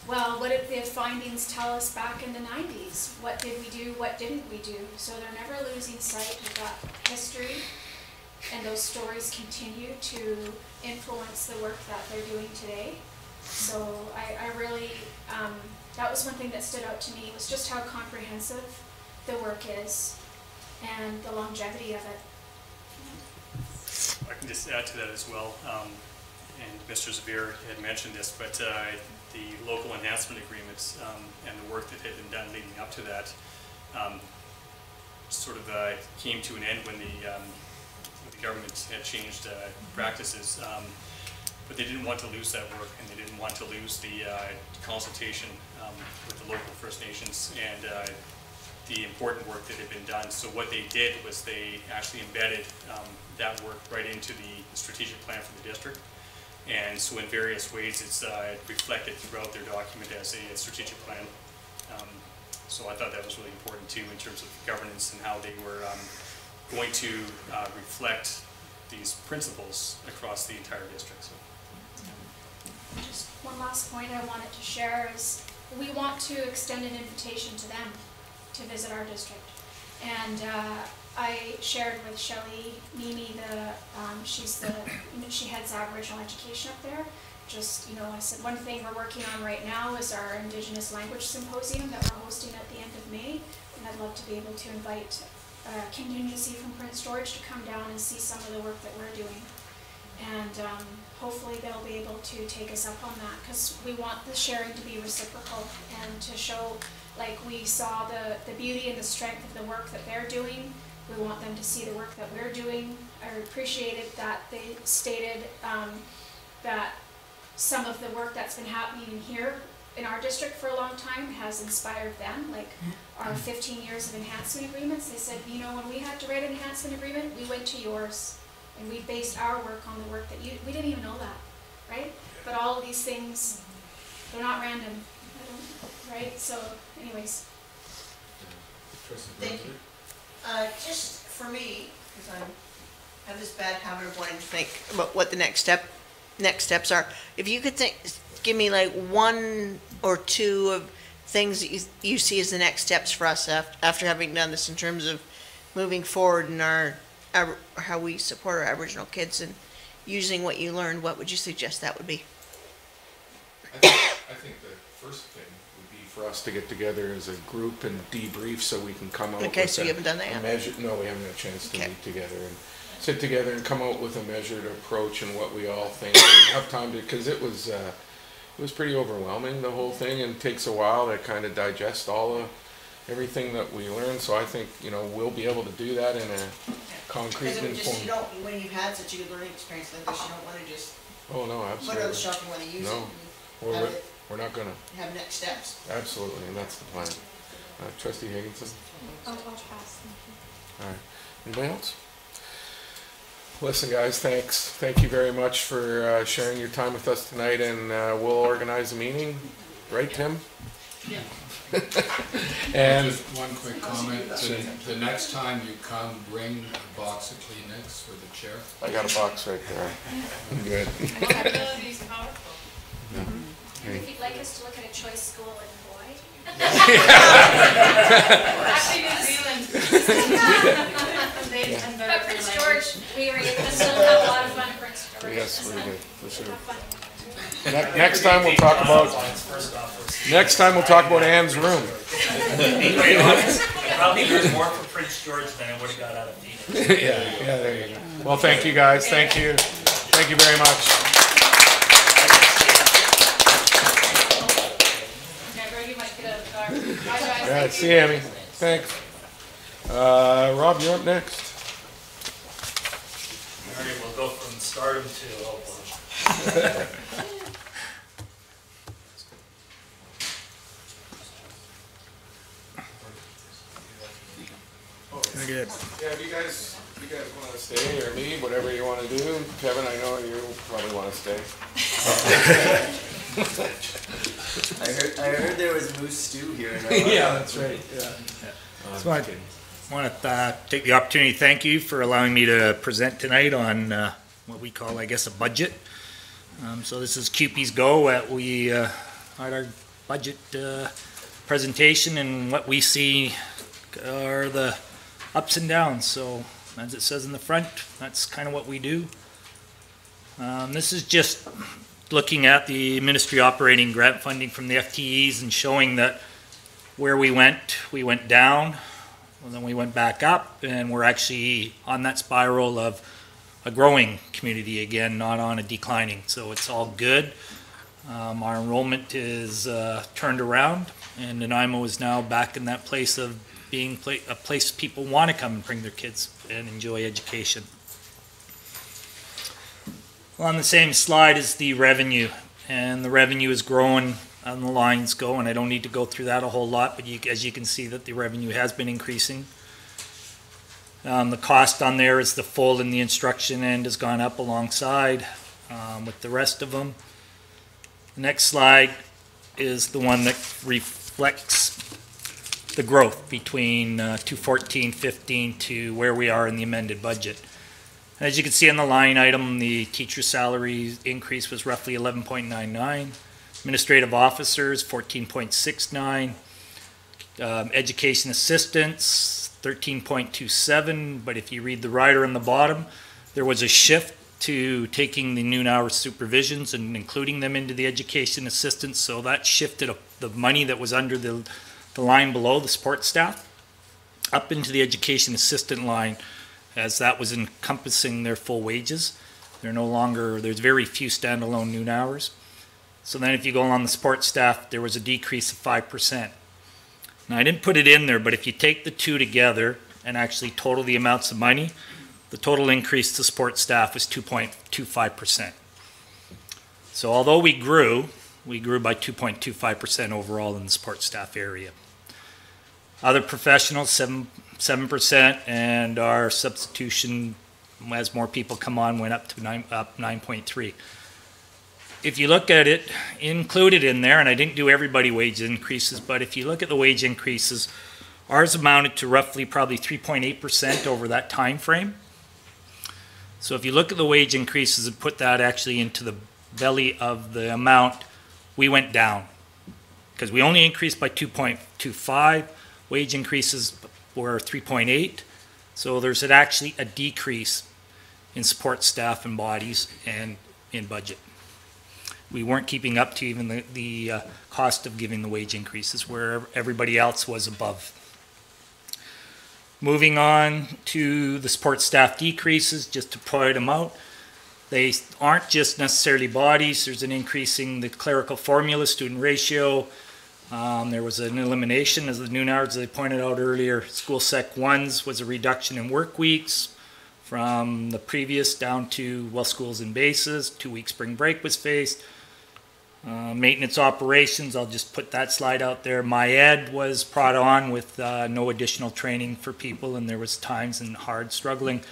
well, what did the findings tell us back in the 90s? What did we do? What didn't we do? So they're never losing sight of that history, and those stories continue to influence the work that they're doing today. So I really, that was one thing that stood out to me, was just how comprehensive the work is and the longevity of it. I can just add to that as well, and Mr. Zavir had mentioned this, but the local enhancement agreements and the work that had been done leading up to that sort of came to an end when the government had changed practices. But they didn't want to lose that work, and they didn't want to lose the consultation with the local First Nations and the important work that had been done. So what they did was they actually embedded that work right into the strategic plan for the district. And so in various ways it's reflected throughout their document as a strategic plan. So I thought that was really important too in terms of governance and how they were going to reflect these principles across the entire district. So. Just one last point I wanted to share is we want to extend an invitation to them to visit our district. And I shared with Shelley Mimi, she heads Aboriginal education up there. Just, I said one thing we're working on right now is our Indigenous Language Symposium that we're hosting at the end of May. And I'd love to be able to invite a contingency from Prince George to come down and see some of the work that we're doing. And hopefully they'll be able to take us up on that, because we want the sharing to be reciprocal and to show, like we saw the beauty and the strength of the work that they're doing. We want them to see the work that we're doing. I appreciated that they stated that some of the work that's been happening here in our district for a long time has inspired them, like our 15 years of enhancement agreements. They said, when we had to write an enhancement agreement, we went to yours. And we based our work on the work that we didn't even know that, right? But all of these things, they're not random, right? So anyways. Thank you. Just for me, because I have this bad habit of wanting to think about what the next steps are. If you could give me like one or two of things that you see as the next steps for us after having done this in terms of moving forward in how we support our Aboriginal kids and using what you learned, what would you suggest that would be? I think the first thing would be for us to get together as a group and debrief so we can come out with so you haven't done that yet? No, we haven't had a chance to meet together and sit together and come out with a measured approach and what we all think and have time to, because it was pretty overwhelming, the whole thing, and it takes a while to kind of digest everything that we learned. So I think we'll be able to do that in a concrete and informed. When you've had such a good learning experience like this, you don't want to just put it on the shelf and want to use it. We're not going to have next steps. Absolutely, and that's the plan. Trustee Higginson. I'll pass. Thank you. All right. Anybody else? Listen, guys, thanks. Thank you very much for sharing your time with us tonight, and we'll organize a meeting. Right, Tim? Yeah. And just one quick comment. The next time you come, bring a box of Kleenex for the chair. I got a box right there. I'm good. Accountability is powerful. Yeah. Tim, if you'd like us to look at a choice school in Hawaii. Actually, New Zealand. But Prince George, we were able to still have a lot of fun at Prince George. Yes, we So, did, for sure. have fun. Next time we'll talk about, Anne's room. Probably there's more for Prince George than I would have got out of Phoenix. Yeah, there you go. Well, thank you guys, thank you. Thank you very much. Never, you might get out of the car. Bye, guys. Yeah, see you, Amy. Thanks. Rob, you're up next. All right, we'll go from stardom to, oh boy. Very good. Yeah, if you guys want to stay, or me, whatever you want to do. Kevin, I know you probably want to stay. I heard there was moose stew here. Yeah, that's right. Yeah. So I want to take the opportunity to thank you for allowing me to present tonight on what we call, I guess, a budget. So this is CUPE's go at we had our budget presentation, and what we see are the ups and downs. So as it says in the front, that's kind of what we do. This is just looking at the ministry operating grant funding from the FTEs and showing that where we went down, and then we went back up, and we're actually on that spiral of a growing community again, not on a declining. So it's all good. Our enrollment is turned around, and Nanaimo is now back in that place of being a place people want to come and bring their kids and enjoy education. Well, on the same slide is the revenue, and the revenue is growing on the lines go, and I don't need to go through that a whole lot, but as you can see that the revenue has been increasing. The cost on there is the full and the instruction end has gone up alongside with the rest of them. The next slide is the one that reflects the growth between 2014-15 to where we are in the amended budget. As you can see on the line item, the teacher salary increase was roughly 11.99. Administrative officers, 14.69. Education assistants, 13.27, but if you read the rider on the bottom, there was a shift to taking the noon hour supervisions and including them into the education assistants, so that shifted the money that was under the line below the support staff up into the education assistant line, as that was encompassing their full wages. They're no longer, there's very few standalone noon hours. So then if you go on the support staff, there was a decrease of 5%. Now I didn't put it in there, but if you take the two together and actually total the amounts of money, the total increase to support staff was 2.25%. So although we grew by 2.25% overall in the support staff area. Other professionals, 7%, and our substitution, as more people come on, went up to 9.3. If you look at it, included in there, and I didn't do everybody wage increases, but if you look at the wage increases, ours amounted to roughly probably 3.8% over that time frame. So if you look at the wage increases and put that actually into the belly of the amount, we went down. Because we only increased by 2.25, wage increases were 3.8, so there's actually a decrease in support staff and bodies and in budget. We weren't keeping up to even the cost of giving the wage increases where everybody else was above. Moving on to the support staff decreases, just to point them out. They aren't just necessarily bodies. There's an increasing the clerical formula, student ratio. There was an elimination as the noon hours, as I pointed out earlier. School Sec 1s was a reduction in work weeks from the previous down to, well, schools and bases. 2 week spring break was faced. Maintenance operations, I'll just put that slide out there. My ed was brought on with no additional training for people, and there was times and hard struggling.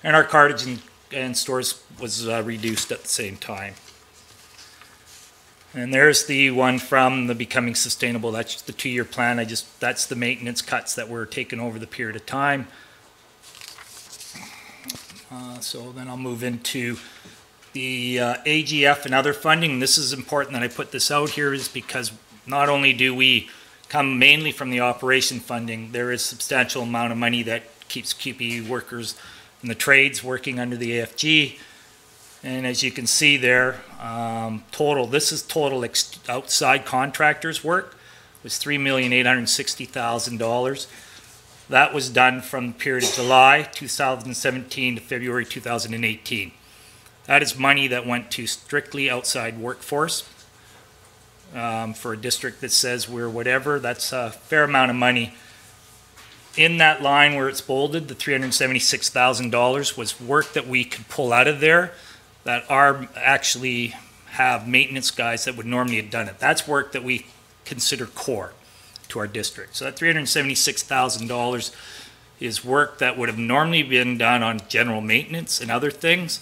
And our cartage and stores was reduced at the same time. And there's the one from the Becoming Sustainable. That's the 2-year plan. That's the maintenance cuts that were taken over the period of time. So then I'll move into the AGF and other funding, this is important that I put this out here, is because not only do we come mainly from the operation funding, there is substantial amount of money that keeps QP workers in the trades working under the AFG. And as you can see there, this is total outside contractors work, was $3,860,000. That was done from the period of July 2017 to February 2018. That is money that went to strictly outside workforce. For a district that says we're whatever, that's a fair amount of money. In that line where it's bolded, the $376,000 was work that we could pull out of there that actually have maintenance guys that would normally have done it. That's work that we consider core to our district. So that $376,000 is work that would have normally been done on general maintenance and other things,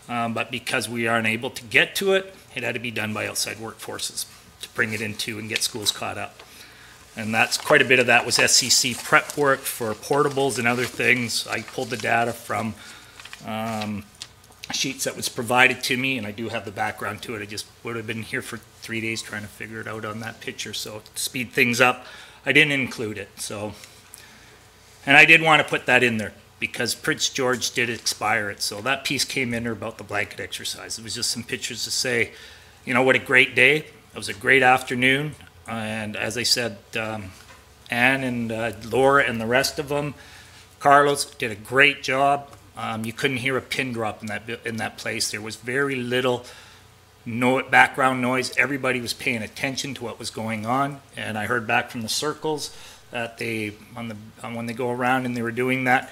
but because we aren't able to get to it, it had to be done by outside workforces to bring it into and get schools caught up. And that's quite a bit of that was SEC prep work for portables and other things. I pulled the data from sheets that was provided to me, and I do have the background to it. I just would have been here for 3 days trying to figure it out on that picture. So to speed things up, I didn't include it. So, and I did want to put that in there because Prince George did expire it. So that piece came in there about the blanket exercise. It was just some pictures to say, you know, what a great day. It was a great afternoon. And as I said, Anne and Laura and the rest of them, Carlos did a great job. You couldn't hear a pin drop in that place. There was very little background noise. Everybody was paying attention to what was going on. And I heard back from the circles that when they go around and they were doing that,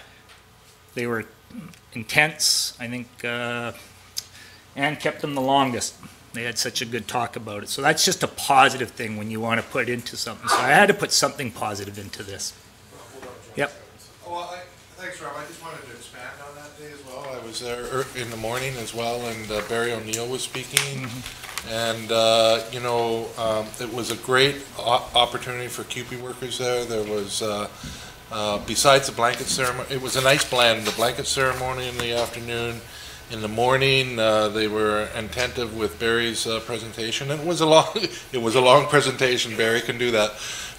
they were intense. I think Anne kept them the longest. They had such a good talk about it. So that's just a positive thing when you want to put into something. So I had to put something positive into this. Yep. Well, thanks, Rob. I just wanted to expand on that day as well. I was there in the morning as well, and Barry O'Neill was speaking. Mm-hmm. And, you know, it was a great opportunity for QP workers there. There was, besides the blanket ceremony, it was a nice blend, the blanket ceremony in the afternoon. In the morning, they were attentive with Barry's presentation. It was a long presentation. Barry can do that,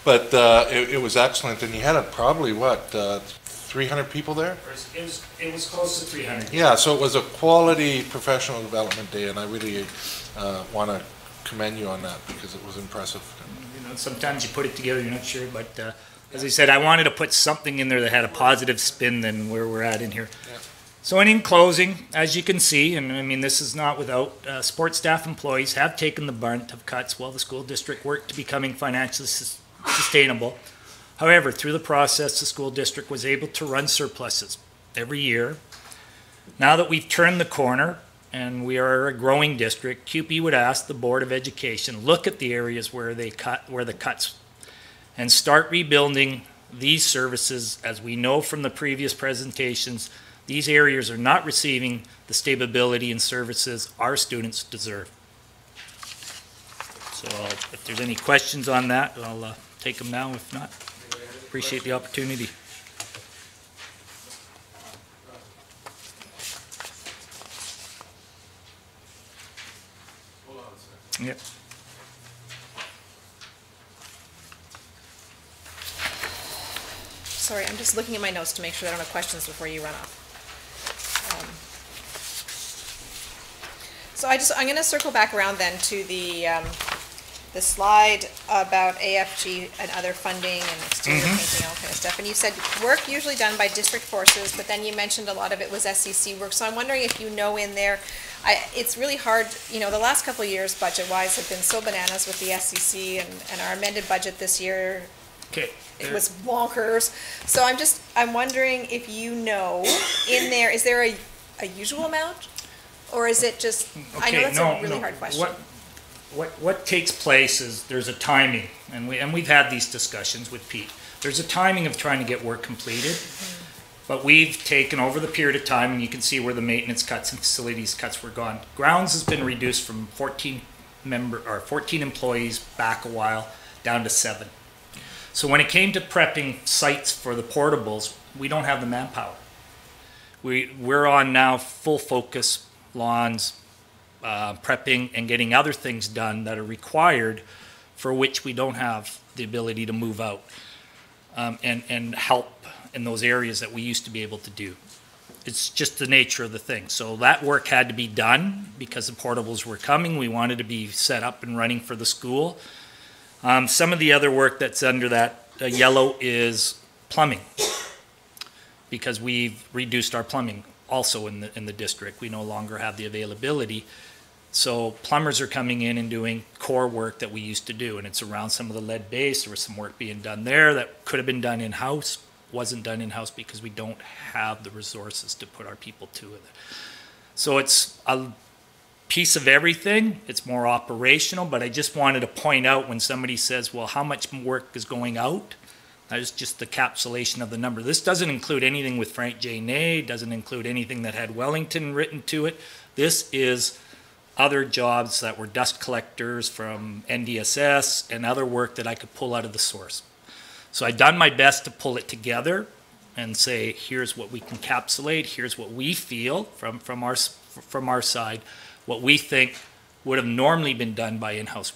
but it was excellent. And you had probably what 300 people there. It was close to 300. Yeah, so it was a quality professional development day, and I really want to commend you on that because it was impressive. You know, sometimes you put it together, you're not sure, but as I said, I wanted to put something in there that had a positive spin than where we're at in here. Yeah. So in closing, as you can see, and I mean this is not without, sports staff employees have taken the brunt of cuts while the school district worked to becoming financially sustainable. However, through the process, the school district was able to run surpluses every year. Now that we've turned the corner and we are a growing district, QP would ask the Board of Education look at the areas where the cuts, and start rebuilding these services. As we know from the previous presentations, these areas are not receiving the stability and services our students deserve. So if there's any questions on that, I'll take them now. If not, appreciate the opportunity. Hold on a second. Yep. Sorry, I'm just looking at my notes to make sure I don't have questions before you run off. So I'm going to circle back around then to the slide about AFG and other funding and exterior painting, all kind of stuff. And you said work usually done by district forces, but then you mentioned a lot of it was SEC work. So I'm wondering if you know in there, it's really hard, you know, the last couple of years budget-wise have been so bananas with the SEC and our amended budget this year. Okay. It was bonkers. So I'm wondering if you know in there, is there a usual amount? Or is it just, okay, I know that's a really hard question. What takes place is there's a timing, and we've had these discussions with Pete. There's a timing of trying to get work completed, but we've taken over the period of time, and you can see where the maintenance cuts and facilities cuts were gone. Grounds has been reduced from 14 employees back a while down to 7. So when it came to prepping sites for the portables, we don't have the manpower. We're on now full focus lawns, prepping, and getting other things done that are required for which we don't have the ability to move out and help in those areas that we used to be able to do. It's just the nature of the thing. So that work had to be done because the portables were coming. We wanted to be set up and running for the school. Some of the other work that's under that yellow is plumbing, because we've reduced our plumbing also in the district. We no longer have the availability. So plumbers are coming in and doing core work that we used to do, and it's around some of the lead base. There was some work being done there that could have been done in-house, wasn't done in-house because we don't have the resources to put our people to it. So it's a piece of everything. It's more operational, but I just wanted to point out when somebody says, well, how much work is going out? That is just the capsulation of the number. This doesn't include anything with Frank J. Ney, doesn't include anything that had Wellington written to it. This is other jobs that were dust collectors from NDSS and other work that I could pull out of the source. So I've done my best to pull it together and say, here's what we can encapsulate, here's what we feel from our side, what we think would have normally been done by in-house.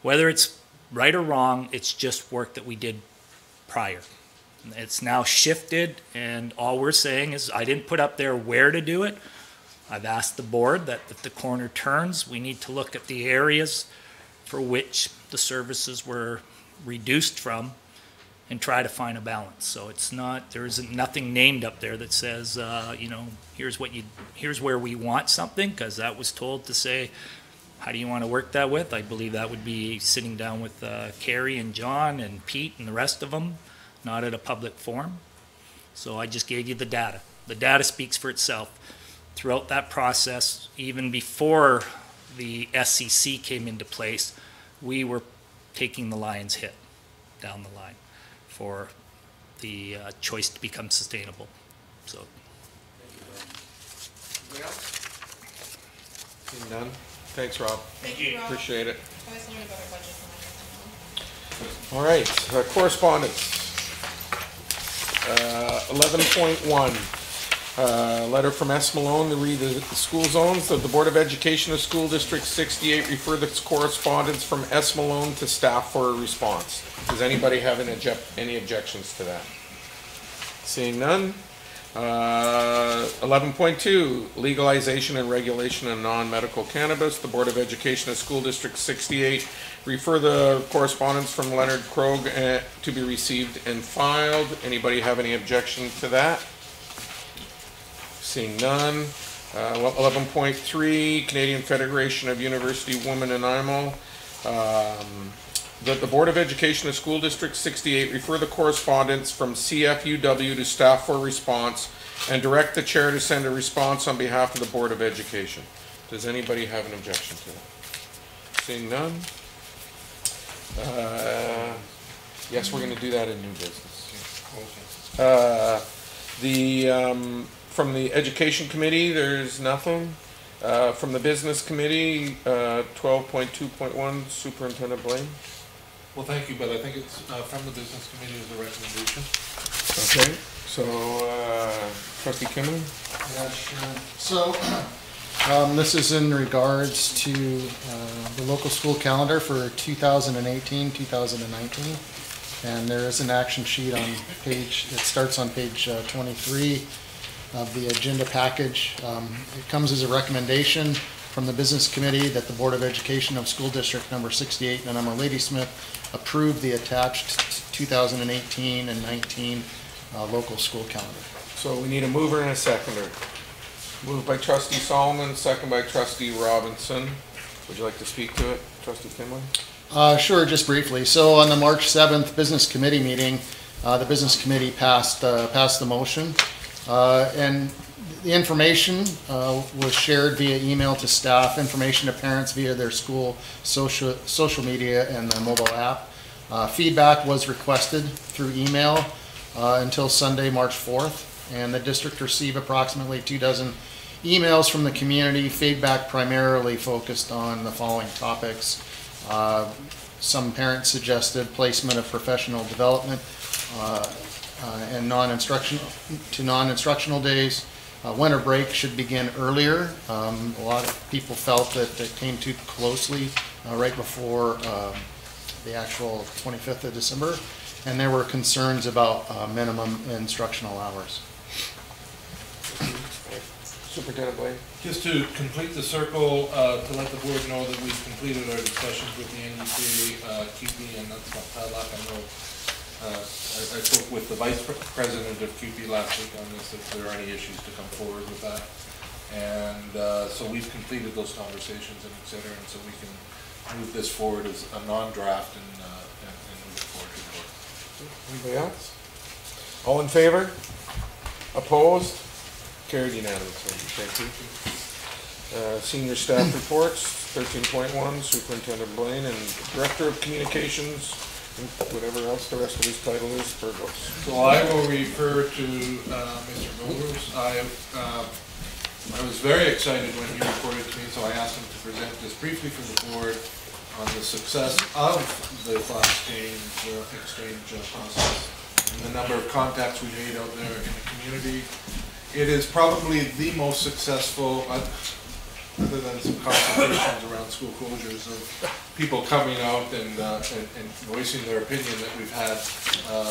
Whether it's right or wrong, it's just work that we did prior. It's now shifted, and all we're saying is I didn't put up there where to do it. I've asked the board that if the corner turns, we need to look at the areas for which the services were reduced from and try to find a balance. So it's not, there isn't nothing named up there that says, you know, here's where we want something, because that was told to say, how do you want to work that with? I believe that would be sitting down with Carrie and John and Pete and the rest of them, not at a public forum. So I just gave you the data. The data speaks for itself. Throughout that process, even before the SCC came into place, we were taking the lion's hit down the line for the choice to become sustainable. So. Seeing none? Thanks, Rob. Thank you, Rob. Appreciate it. Always learn about our budget from All right, correspondence. 11.1. Letter from S. Malone to read the school zones. The Board of Education of School District 68 refer the correspondence from S. Malone to staff for a response. Does anybody have any objections to that? Seeing none. 11.2, legalization and regulation of non-medical cannabis. The Board of Education of School District 68 refer the correspondence from Leonard Krogh to be received and filed. Anybody have any objection to that? Seeing none. 11.3, Canadian Federation of University Women and IMO. That the Board of Education of School District 68 refer the correspondence from CFUW to staff for response and direct the chair to send a response on behalf of the Board of Education. Does anybody have an objection to that? Seeing none. Yes, we're going to do that in new business. From the Education Committee, there's nothing. From the Business Committee, 12.2.1, Superintendent Blaine. Well, thank you, but I think it's from the Business Committee as a recommendation. Okay, so Trustee Kimmel? Yeah, sure. So this is in regards to the local school calendar for 2018, 2019. And there is an action sheet on page, it starts on page 23 of the agenda package. It comes as a recommendation from the Business Committee that the Board of Education of School District number 68 and number Ladysmith approve the attached 2018 and 19 local school calendar. So we need a mover and a seconder. Moved by Trustee Solomon, second by Trustee Robinson. Would you like to speak to it, Trustee Kinley? Sure, just briefly. So on the March 7th Business Committee meeting, the Business Committee passed the motion. And the information was shared via email to staff, information to parents via their school social media and the mobile app. Feedback was requested through email until Sunday, March 4th, and the district received approximately 24 emails from the community. Feedback primarily focused on the following topics. Some parents suggested placement of professional development and non-instructional days. winter break should begin earlier. A lot of people felt that it came too closely right before the actual 25th of December, and there were concerns about minimum instructional hours. Superintendent Blaine? Just to complete the circle, to let the board know that we've completed our discussions with the NEC, QP, and that's not padlock. I know I spoke with the vice president of QP last week on this, if there are any issues to come forward with that. And so we've completed those conversations and et cetera, and so we can move this forward as a non-draft and move it forward to the board. Anybody else? All in favor? Opposed? Carried unanimously. Thank you. Senior staff reports, 13.1, Superintendent Blaine, and Director of Communications, and whatever else the rest of his title is, Burgos. So I will refer to Mr. Burgos. I was very excited when he reported to me, so I asked him to present this briefly for the board on the success of the thought exchange process and the number of contacts we made out there in the community. It is probably the most successful, other than some consultations around school closures, of people coming out and voicing their opinion that we've had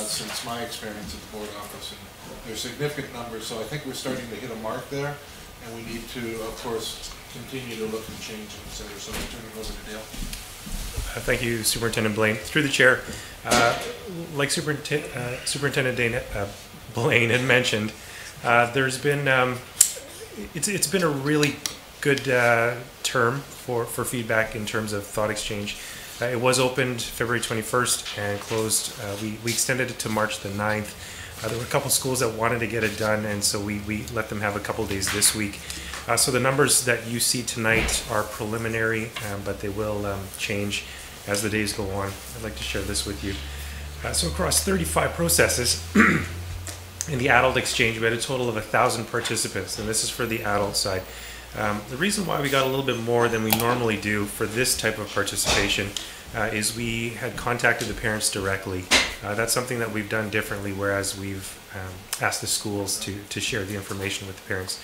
since my experience at the board office. And there's significant numbers, so I think we're starting to hit a mark there, and we need to, of course, continue to look and change and et cetera. So I'll turn it over to Dale. Thank you, Superintendent Blaine. Through the chair, like Superintendent Blaine had mentioned, there's been it's been a really good term for feedback in terms of thought exchange. It was opened February 21st and closed. We extended it to March the 9th. There were a couple schools that wanted to get it done, and so we let them have a couple days this week. So the numbers that you see tonight are preliminary, but they will change as the days go on. I'd like to share this with you. So across 35 processes, in the adult exchange, we had a total of 1,000 participants, and this is for the adult side. The reason why we got a little bit more than we normally do for this type of participation is we had contacted the parents directly. That's something that we've done differently, whereas we've asked the schools to share the information with the parents.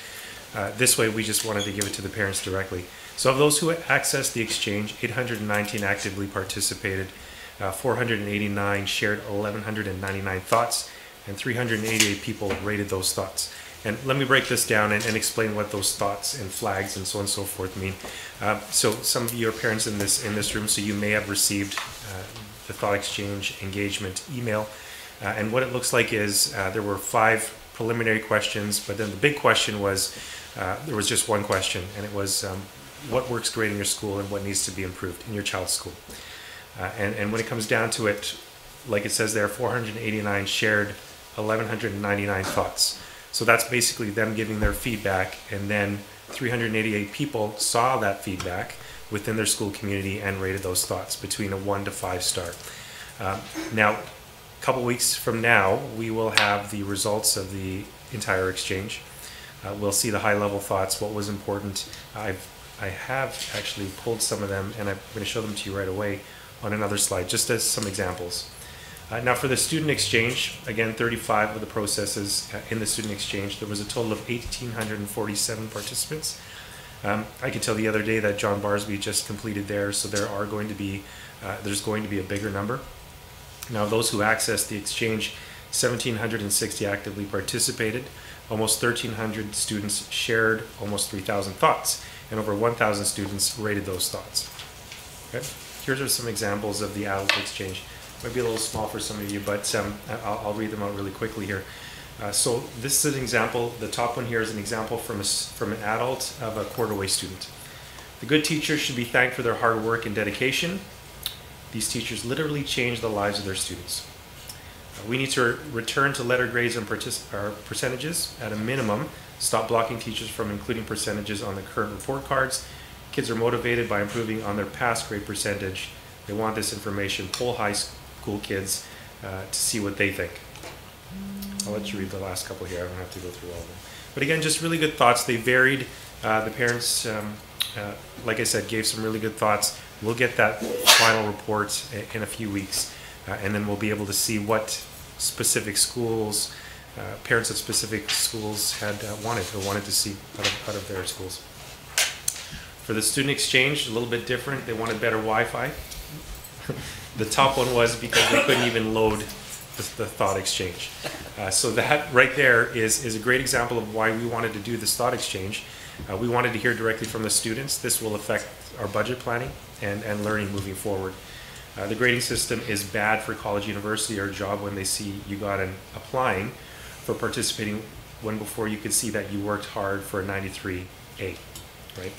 This way, we just wanted to give it to the parents directly. So of those who accessed the exchange, 819 actively participated, 489 shared 1,199 thoughts, and 388 people rated those thoughts. And let me break this down and explain what those thoughts and flags and so on and so forth mean. So some of you are parents in this room, so you may have received the thought exchange engagement email. And what it looks like is there were 5 preliminary questions, but then the big question was, there was just one question, and it was what works great in your school and what needs to be improved in your child's school. And when it comes down to it, like it says there, 489 shared 1,199 thoughts. So that's basically them giving their feedback, and then 388 people saw that feedback within their school community and rated those thoughts between a 1 to 5 star. Now, a couple weeks from now, we will have the results of the entire exchange. We'll see the high-level thoughts, what was important. I have actually pulled some of them, and I'm going to show them to you right away on another slide, just as some examples. Now for the student exchange, again, 35 of the processes in the student exchange, there was a total of 1,847 participants. I could tell the other day that John Barsby just completed theirs, so there's going to be a bigger number. Now those who accessed the exchange, 1,760 actively participated, almost 1,300 students shared almost 3,000 thoughts, and over 1,000 students rated those thoughts. Okay? Here are some examples of the adult exchange. Might be a little small for some of you, but I'll read them out really quickly here. So this is an example. The top one here is an example from an adult of a quarter-way student. The good teachers should be thanked for their hard work and dedication. These teachers literally change the lives of their students. We need to return to letter grades and percentages at a minimum. Stop blocking teachers from including percentages on the current report cards. Kids are motivated by improving on their past grade percentage. They want this information. Poll high school kids to see what they think. I'll let you read the last couple here. I don't have to go through all of them. But again, just really good thoughts. They varied. The parents, like I said, gave some really good thoughts. We'll get that final report in a few weeks, and then we'll be able to see what specific schools parents at specific schools had wanted to see out of their schools. For the student exchange, a little bit different. They wanted better Wi-Fi. The top one was because they couldn't even load the thought exchange. So that right there is a great example of why we wanted to do this thought exchange. We wanted to hear directly from the students. This will affect our budget planning and learning moving forward. The grading system is bad for college, university, or job when they see you got an applying for participating when before you could see that you worked hard for a 93A, right?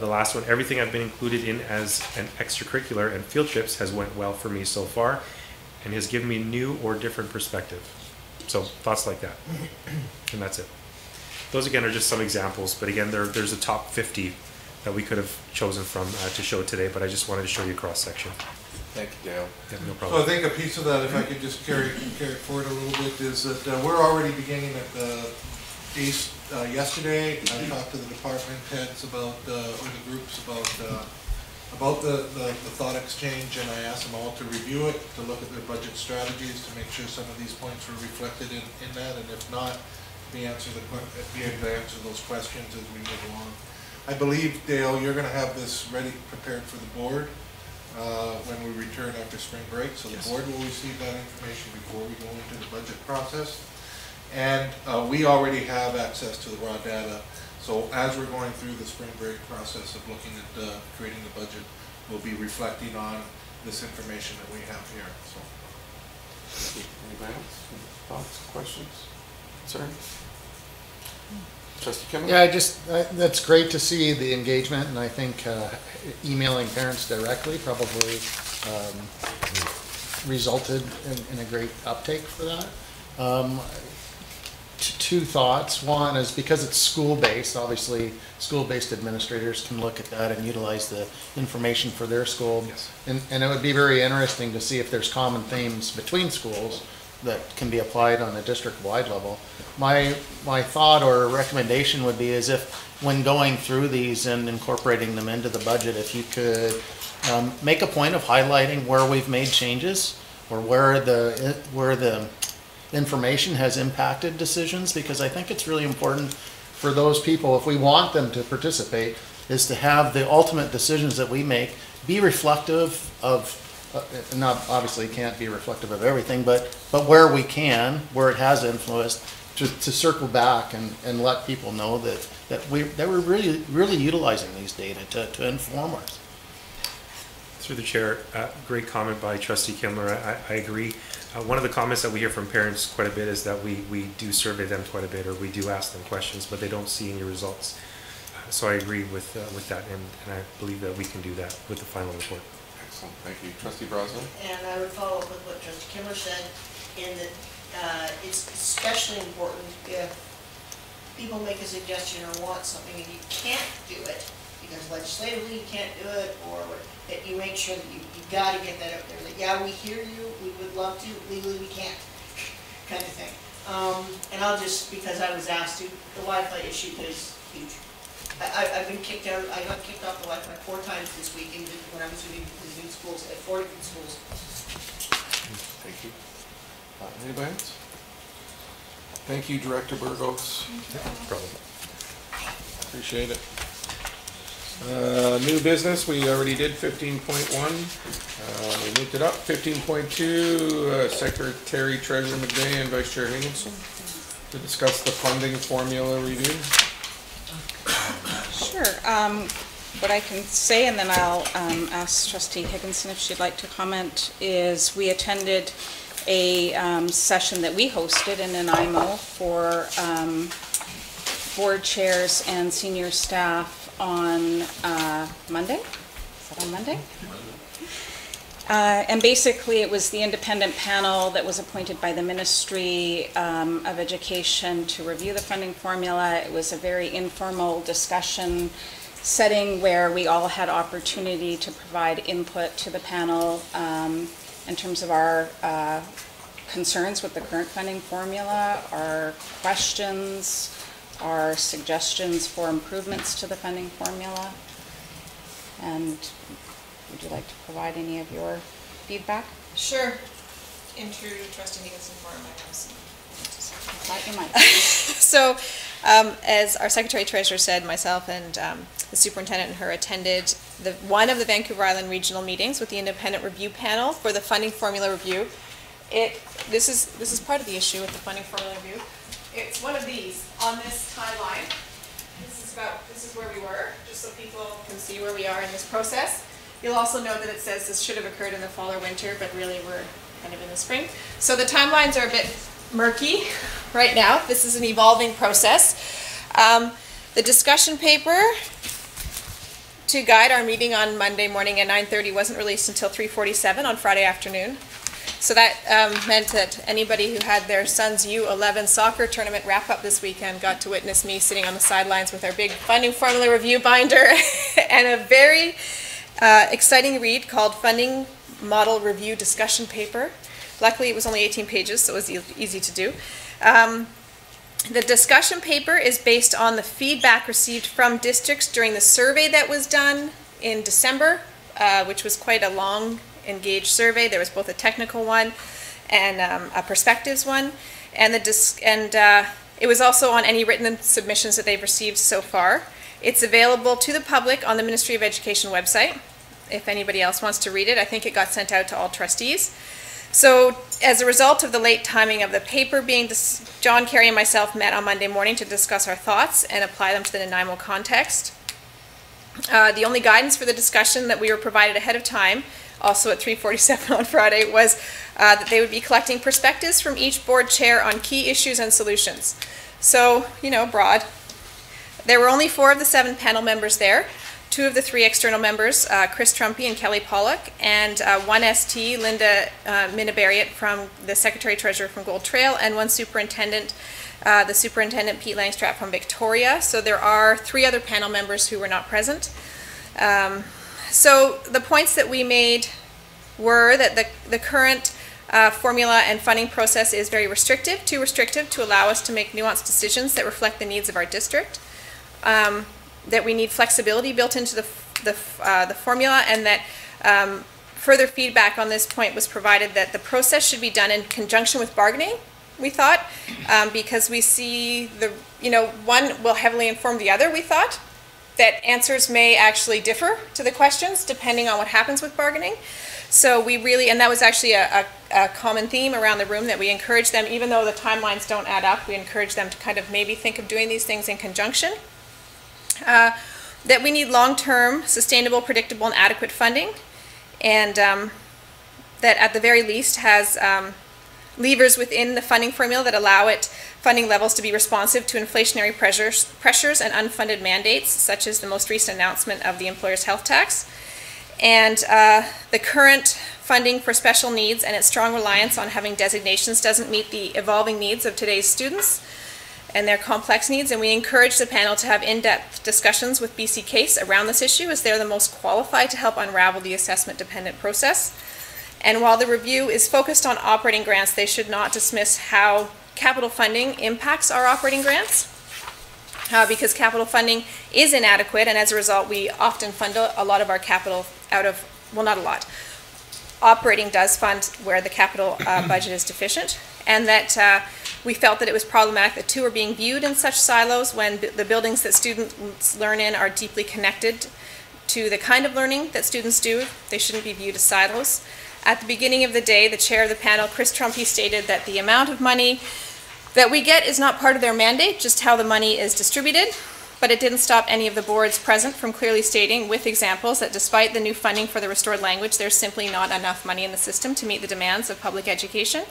The last one, everything I've been included in as an extracurricular and field trips has went well for me so far and has given me new or different perspective. So thoughts like that, and that's it. Those again are just some examples, but again, there's a top 50 that we could have chosen from to show today, but I just wanted to show you a cross-section. Thank you, Dale. Yeah, no So problem. I think a piece of that, if I could just carry it forward a little bit, is that we're already beginning at the East. Yesterday, I talked to the department heads about, or the groups about the thought exchange, and I asked them all to review it, to look at their budget strategies, to make sure some of these points were reflected in that, and if not, be able to answer those questions as we move along. I believe, Dale, you're going to have this ready, prepared for the board when we return after spring break, so the board will receive that information before we go into the budget process. And we already have access to the raw data, so as we're going through the spring break process of looking at creating the budget, we'll be reflecting on this information that we have here. So, Anybody else? Thoughts, questions, concerns? Trustee Kimmel? Yeah, that's great to see the engagement, and I think emailing parents directly probably resulted in a great uptake for that. Two thoughts. One is because it's school-based, obviously school-based administrators can look at that and utilize the information for their school. Yes. And it would be very interesting to see if there's common themes between schools that can be applied on a district-wide level. My thought or recommendation would be is if when going through these and incorporating them into the budget, if you could make a point of highlighting where we've made changes or where the information has impacted decisions, because I think it's really important for those people, if we want them to participate, is to have the ultimate decisions that we make be reflective of, not obviously can't be reflective of everything, but where we can, where it has influenced, to circle back and let people know that we're really utilizing these data to inform us. Through the chair, great comment by Trustee Kimmler. I agree. One of the comments that we hear from parents quite a bit is that we do survey them quite a bit, or we do ask them questions, but they don't see any results. So I agree with that, and I believe that we can do that with the final report. Excellent, thank you. Trustee Brosnan? And I would follow up with what Trustee Kimmler said, in that it's especially important if people make a suggestion or want something and you can't do it, because legislatively you can't do it, or that you make sure that you got to get that out there, that yeah, we hear you, we would love to, legally we can't, kind of thing. And I'll just, because I was asked to, the Wi-Fi issue is huge. I've been kicked out, I got kicked off the Wi-Fi 4 times this week when I was visiting schools, at 4 different schools. Thank you. Anybody else? Thank you, Director Burgos. No problem. Appreciate it. New business, we already did 15.1. We moved it up. 15.2, Secretary Treasurer McVeigh and Vice Chair Higginson to discuss the funding formula review. Sure. What I can say, and then I'll ask Trustee Higginson if she'd like to comment, is we attended a session that we hosted in Nanaimo for board chairs and senior staff on Monday. Is that on Monday? And basically it was the independent panel that was appointed by the Ministry of Education to review the funding formula. It was a very informal discussion setting where we all had opportunity to provide input to the panel in terms of our concerns with the current funding formula, our questions, our suggestions for improvements to the funding formula. And would you like to provide any of your feedback? Sure. Trustee Higginson for my house. So, as our Secretary Treasurer said, myself and the Superintendent and her attended one of the Vancouver Island regional meetings with the independent review panel for the funding formula review. This is part of the issue with the funding formula review. It's one of these on this timeline. This is where we were, just so people can see where we are in this process. You'll also note that it says this should have occurred in the fall or winter, but really we're kind of in the spring. So the timelines are a bit murky right now. This is an evolving process. The discussion paper to guide our meeting on Monday morning at 9:30 wasn't released until 3:47 on Friday afternoon. So that meant that anybody who had their son's U11 soccer tournament wrap up this weekend got to witness me sitting on the sidelines with our big funding formula review binder and a very exciting read called Funding Model Review Discussion Paper. Luckily, it was only 18 pages, so it was easy to do. The discussion paper is based on the feedback received from districts during the survey that was done in December, which was quite a long, engaged survey. There was both a technical one and a perspectives one, and it was also on any written submissions that they've received so far. It's available to the public on the Ministry of Education website. If anybody else wants to read it, I think it got sent out to all trustees. So as a result of the late timing of the paper John, Kerry, and myself met on Monday morning to discuss our thoughts and apply them to the Nanaimo context. The only guidance for the discussion that we were provided ahead of time, also at 3:47 on Friday, was that they would be collecting perspectives from each board chair on key issues and solutions. So, broad. There were only 4 of the 7 panel members there. 2 of the 3 external members, Chris Trumpy and Kelly Pollock, and 1 ST, Linda Minabariat from the Secretary Treasurer from Gold Trail, and 1 superintendent, the Superintendent Pete Langstrap from Victoria. So there are 3 other panel members who were not present. So the points that we made were that the current formula and funding process is very restrictive, too restrictive to allow us to make nuanced decisions that reflect the needs of our district. That we need flexibility built into the formula, and that further feedback on this point was provided that the process should be done in conjunction with bargaining, we thought, because we see one will heavily inform the other, we thought, that answers may actually differ to the questions depending on what happens with bargaining. So we really, and that was actually a common theme around the room, that we encourage them, even though the timelines don't add up, we encourage them to kind of maybe think of doing these things in conjunction. That we need long-term, sustainable, predictable, and adequate funding, and that at the very least has levers within the funding formula that allow funding levels to be responsive to inflationary pressures and unfunded mandates, such as the most recent announcement of the employer's health tax. And the current funding for special needs and its strong reliance on having designations doesn't meet the evolving needs of today's students and their complex needs, and we encourage the panel to have in-depth discussions with BC CASE around this issue, as they're the most qualified to help unravel the assessment-dependent process. And while the review is focused on operating grants, they should not dismiss how capital funding impacts our operating grants, because capital funding is inadequate, and as a result, we often fund a lot of our capital out of, well, not a lot. Operating does fund where the capital budget is deficient, and that we felt that it was problematic that 2 are being viewed in such silos when the buildings that students learn in are deeply connected to the kind of learning that students do. They shouldn't be viewed as silos. At the beginning of the day, the chair of the panel, Chris Trumpy, stated that the amount of money that we get is not part of their mandate, just how the money is distributed, but it didn't stop any of the boards present from clearly stating with examples that despite the new funding for the restored language, there's simply not enough money in the system to meet the demands of public education.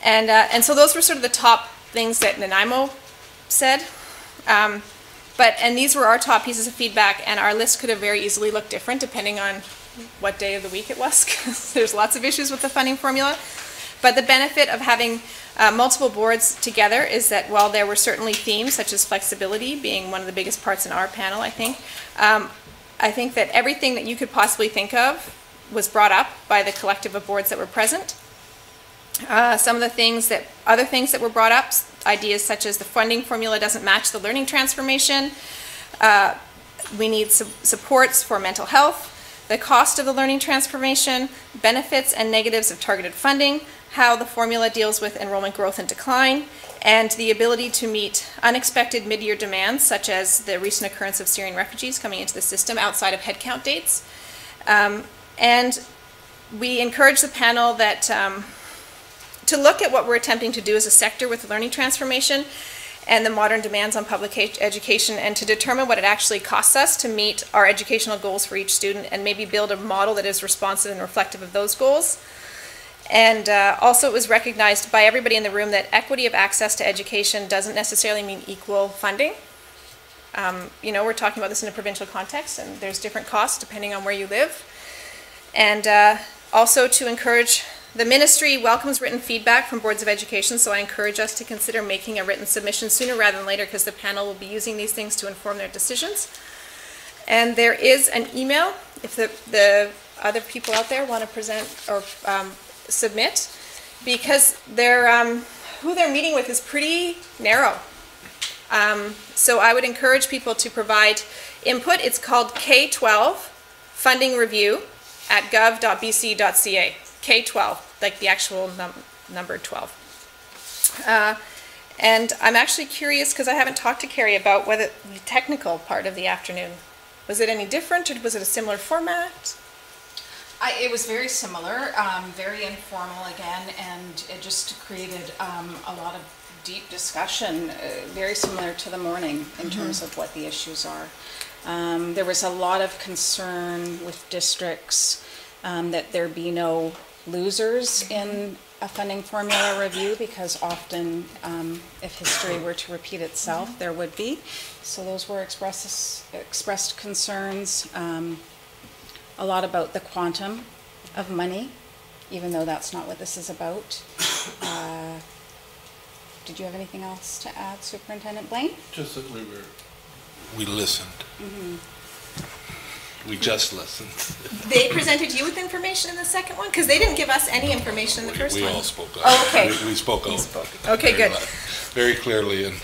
And so those were sort of the top things that Nanaimo said. And these were our top pieces of feedback, and our list could have very easily looked different depending on what day of the week it was, because there's lots of issues with the funding formula. But the benefit of having multiple boards together is that while there were certainly themes, such as flexibility being one of the biggest parts in our panel, I think that everything that you could possibly think of was brought up by the collective of boards that were present. Some of the other things that were brought up, ideas such as the funding formula doesn't match the learning transformation, we need supports for mental health, the cost of the learning transformation, benefits and negatives of targeted funding, how the formula deals with enrollment growth and decline, and the ability to meet unexpected mid-year demands, such as the recent occurrence of Syrian refugees coming into the system outside of headcount dates. And we encourage the panel that to look at what we're attempting to do as a sector with learning transformation and the modern demands on public education, and to determine what it actually costs us to meet our educational goals for each student, and maybe build a model that is responsive and reflective of those goals. And also it was recognized by everybody in the room that equity of access to education doesn't necessarily mean equal funding. You know, we're talking about this in a provincial context, and there's different costs depending on where you live. And also to encourage, the ministry welcomes written feedback from boards of education, so I encourage us to consider making a written submission sooner rather than later, because the panel will be using these things to inform their decisions. And there is an email, if the other people out there want to present or submit, because who they're meeting with is pretty narrow. So I would encourage people to provide input. It's called K-12 Funding Review at gov.bc.ca. K-12, like the actual number 12. And I'm actually curious, because I haven't talked to Carrie about whether the technical part of the afternoon, was it any different, or was it a similar format? It was very similar, very informal again, and it just created a lot of deep discussion, very similar to the morning in terms of what the issues are. There was a lot of concern with districts that there be no losers in a funding formula review, because often if history were to repeat itself, there would be. So those were expressed concerns. A lot about the quantum of money, even though that's not what this is about. Did you have anything else to add, Superintendent Blaine? Just that we listened. We just listened. They presented you with information in the second one? Because they didn't give us any information in the first one. We all spoke up. Oh, okay. We spoke up. Okay, good. Very clearly. And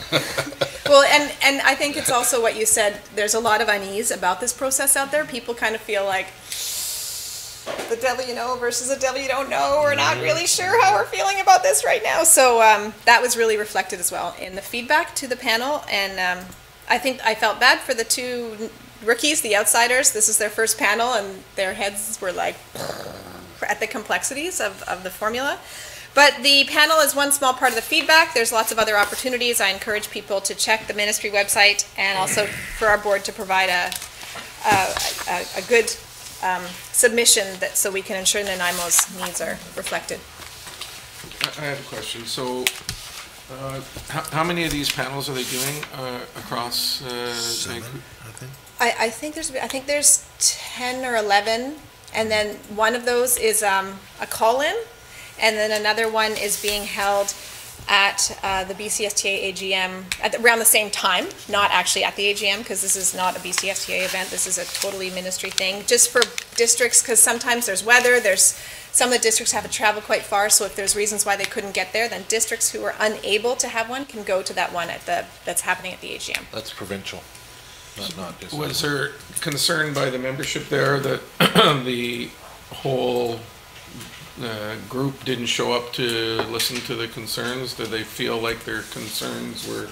well, and I think it's also what you said, there's a lot of unease about this process out there. People kind of feel like the devil you know versus the devil you don't know. We're not really sure how we're feeling about this right now. So that was really reflected as well in the feedback to the panel. And I think I felt bad for the two rookies, the outsiders. This is their first panel, and their heads were like at the complexities of the formula. But the panel is one small part of the feedback. There's lots of other opportunities. I encourage people to check the ministry website, and also for our board to provide a good submission so we can ensure that NIMO's needs are reflected. I have a question. So how many of these panels are they doing across? 7, I think. I think there's 10 or 11, and then one of those is a call-in, and then another one is being held at the BCSTA AGM around the same time, not actually at the AGM, because this is not a BCSTA event. This is a totally ministry thing, just for districts, because sometimes there's weather. Some of the districts have to travel quite far, so if there's reasons why they couldn't get there, then districts who are unable to have one can go to that one that's happening at the AGM. That's provincial. Not just Was there concern by the membership there that the whole group didn't show up to listen to the concerns? Did they feel like their concerns were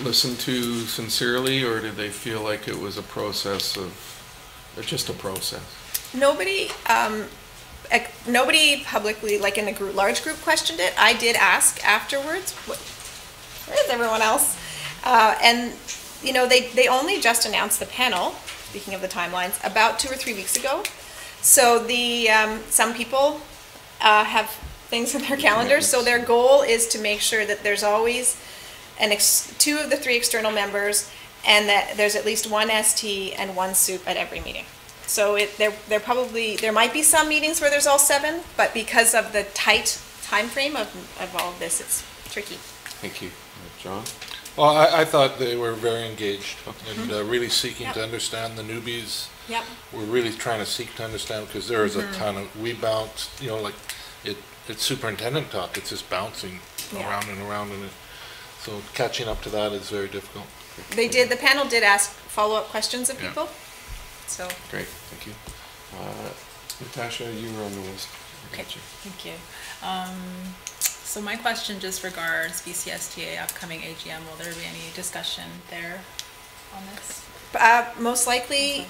listened to sincerely, or did they feel like it was a process of just a process? Nobody publicly, like in a large group, questioned it. I did ask afterwards, where is everyone else? And you know, they only just announced the panel, speaking of the timelines, about 2 or 3 weeks ago. So some people have things in their calendars, so their goal is to make sure that there's always 2 of the 3 external members, and that there's at least 1 ST and 1 SUP at every meeting. So there might be some meetings where there's all 7, but because of the tight time frame of all of this, it's tricky. Thank you. John? Well, I thought they were very engaged and really seeking to understand the newbies. Yep. We're really trying to seek to understand, because there is a ton of, we bounce, you know, like it's superintendent talk, it's just bouncing around and around, and so catching up to that is very difficult. The panel did ask follow-up questions of people. So great, thank you. Natasha, you were on the list. Okay, thank you. So my question just regards BCSTA upcoming AGM. Will there be any discussion there on this? Most likely,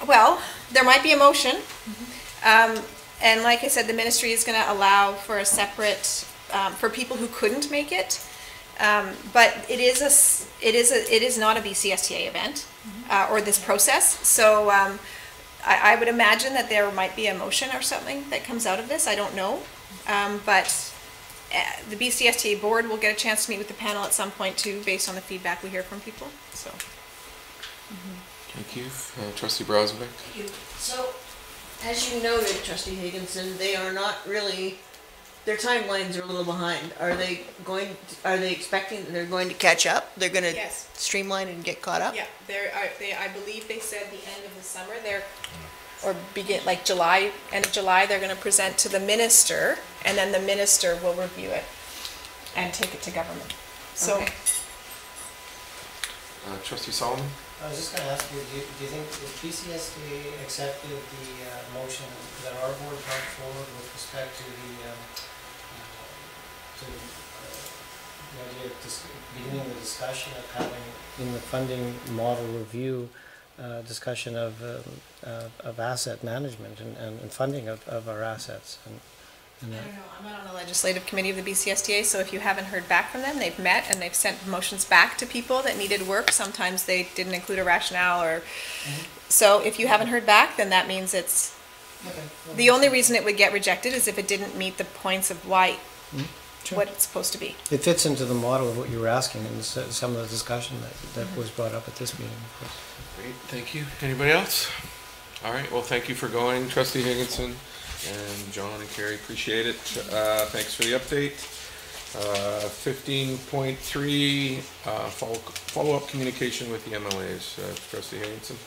well, there might be a motion. And like I said, the ministry is going to allow for a separate, for people who couldn't make it. But it is not a BCSTA event, or this process. So I would imagine that there might be a motion or something that comes out of this. I don't know. But the BCSTA board will get a chance to meet with the panel at some point too, based on the feedback we hear from people. So. Thank you. Trustee Brozovich? Thank you. So, as you noted, Trustee Higginson, they are not really, their timelines are a little behind. Are they expecting that they're going to catch up? They're going to Yes. streamline and get caught up? Yeah, I believe they said the end of the summer, or begin, like July, end of July, they're gonna present to the minister, and then the minister will review it and take it to government. So. Okay. Trustee Solomon? I was just going to ask you, do you think if BCSD accepted the motion that our board brought forward with respect to the idea of beginning the discussion of having in the funding model review discussion of asset management and funding of our assets? I don't know, I'm not on the legislative committee of the BCSTA, so if you haven't heard back from them, they've met and they've sent motions back to people that needed work. Sometimes they didn't include a rationale or, so if you haven't heard back, then that means it's, the only reason it would get rejected is if it didn't meet the points of why, what it's supposed to be. It fits into the model of what you were asking and some of the discussion that was brought up at this meeting, of course. Great, thank you. Anybody else? All right, well, thank you for going, Trustee Higginson. And John and Carrie, appreciate it. Thanks for the update. 15.3, follow-up communication with the MLAs. Trustee Higginson.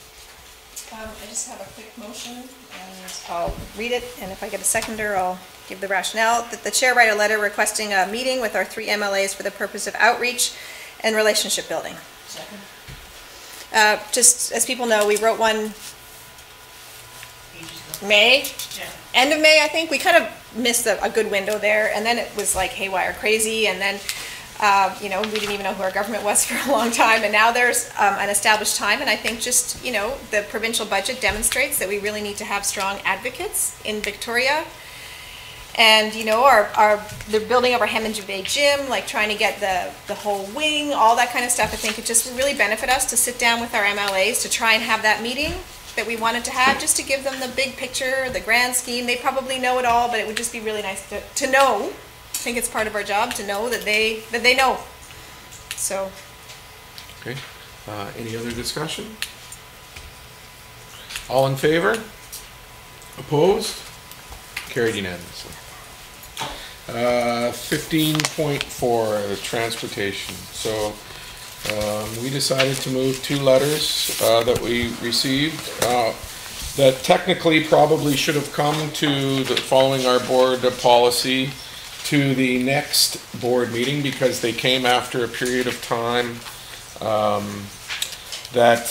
I just have a quick motion, and I'll read it, and if I get a seconder, I'll give the rationale. That the chair write a letter requesting a meeting with our 3 MLAs for the purpose of outreach and relationship building. Second. Just as people know, we wrote one May, end of May, I think. We kind of missed a good window there, and then it was like haywire crazy, and then we didn't even know who our government was for a long time, and now there's an established time, and I think just, the provincial budget demonstrates that we really need to have strong advocates in Victoria. And, the building of our Hemmingway Bay gym, like trying to get the whole wing, all that kind of stuff, I think it just would really benefit us to sit down with our MLAs to try and have that meeting that we wanted to have, just to give them the big picture, the grand scheme. They probably know it all, but it would just be really nice to know. I think it's part of our job to know that they know. So. Okay. Any other discussion? All in favor? Opposed? Carried unanimously. 15.4, transportation. So we decided to move 2 letters that we received that technically probably should have come to following our board policy to the next board meeting, because they came after a period of time that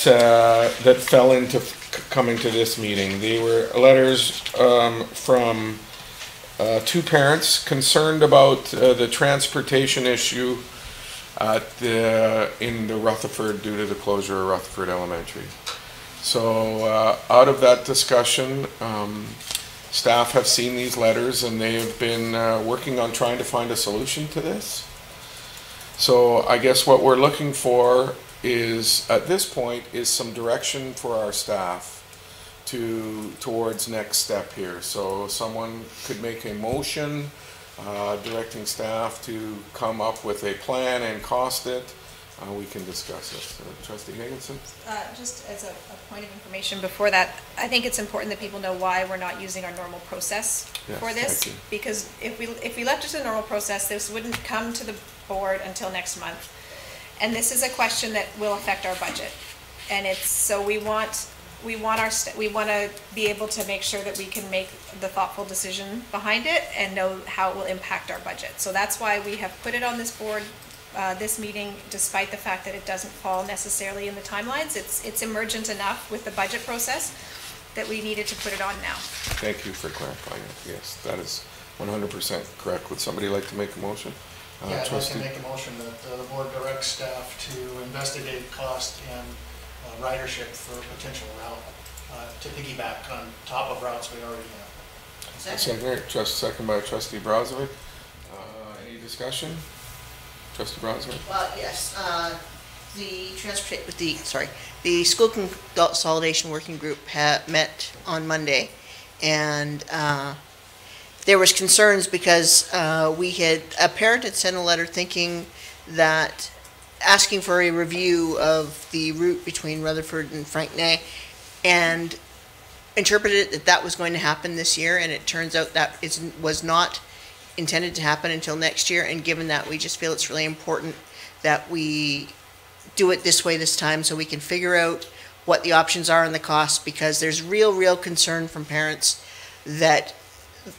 fell into coming to this meeting. They were letters from 2 parents concerned about the transportation issue in the Rutherford due to the closure of Rutherford Elementary. So out of that discussion, staff have seen these letters and they have been working on trying to find a solution to this. So I guess what we're looking for is, at this point, is some direction for our staff towards next step here. So someone could make a motion directing staff to come up with a plan and cost it. We can discuss it. Trustee Higginson? Just as a point of information before that, I think it's important that people know why we're not using our normal process for this. Because if we left it to the normal process, this wouldn't come to the board until next month. And this is a question that will affect our budget. And we want to be able to make sure that we can make the thoughtful decision behind it and know how it will impact our budget. So that's why we have put it on this board, this meeting, despite the fact that it doesn't fall necessarily in the timelines. It's emergent enough with the budget process that we needed to put it on now. Thank you for clarifying it. Yes, that is 100% correct. Would somebody like to make a motion? Yeah, I'd like to Trustee- make a motion that the board directs staff to investigate cost and ridership for a potential route to piggyback on top of routes we already have. Second by Trustee Brozovic. Any discussion? Trustee Brozovic? Well, yes, the school consolidation working group met on Monday, and there was concerns because a parent had sent a letter asking for a review of the route between Rutherford and Franknay, and interpreted it that was going to happen this year, and it turns out that was not intended to happen until next year. And given that, we just feel it's really important that we do it this way this time, so we can figure out what the options are and the costs, because there's real concern from parents that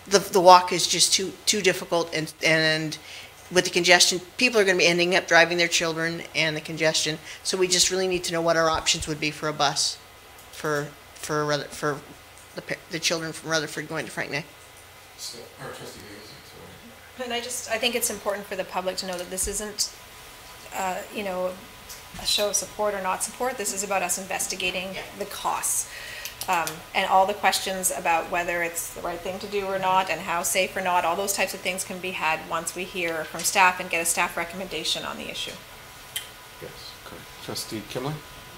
the walk is just too difficult, and with the congestion, people are going to be ending up driving their children and the congestion. So we just really need to know what our options would be for a bus for the children from Rutherford going to Franknay. And I think it's important for the public to know that this isn't, a show of support or not support. This is about us investigating the costs. And all the questions about whether it's the right thing to do or not, and how safe or not, all those types of things can be had once we hear from staff and get a staff recommendation on the issue. Yes, correct. Trustee Kimley?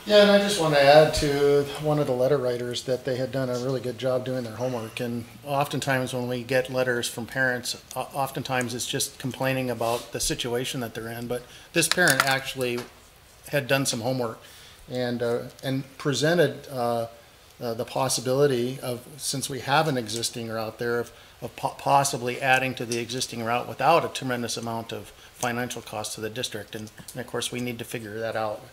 Yeah, and I just want to add to one of the letter writers that they had done a really good job doing their homework. And oftentimes when we get letters from parents, oftentimes it's just complaining about the situation that they're in. But this parent actually had done some homework and presented the possibility of, since we have an existing route there, of possibly adding to the existing route without a tremendous amount of financial cost to the district. And of course, we need to figure that out.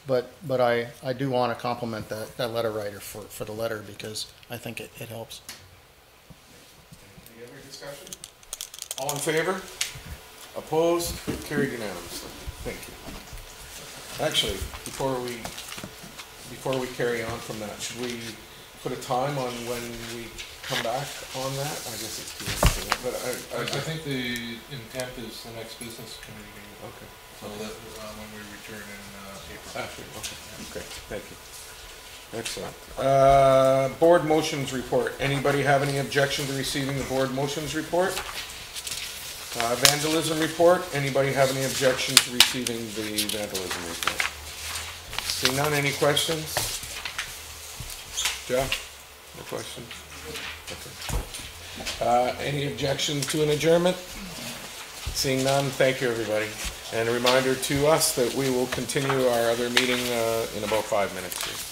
But I do want to compliment that letter writer for the letter, because I think it helps. Any other discussion? All in favor? Opposed? Carried unanimously. Thank you. Actually, before we carry on from that, should we put a time on when we come back on that? I guess it's too late for that, but I think the intent is the next business committee meeting. Okay. So that when we return in April. Okay, thank you. Excellent. Board motions report. Anybody have any objection to receiving the board motions report? Vandalism report. Anybody have any objection to receiving the vandalism report? Seeing none, any questions? Jeff? No questions? Okay. Any objection to an adjournment? Seeing none, thank you, everybody. And a reminder to us that we will continue our other meeting in about 5 minutes here.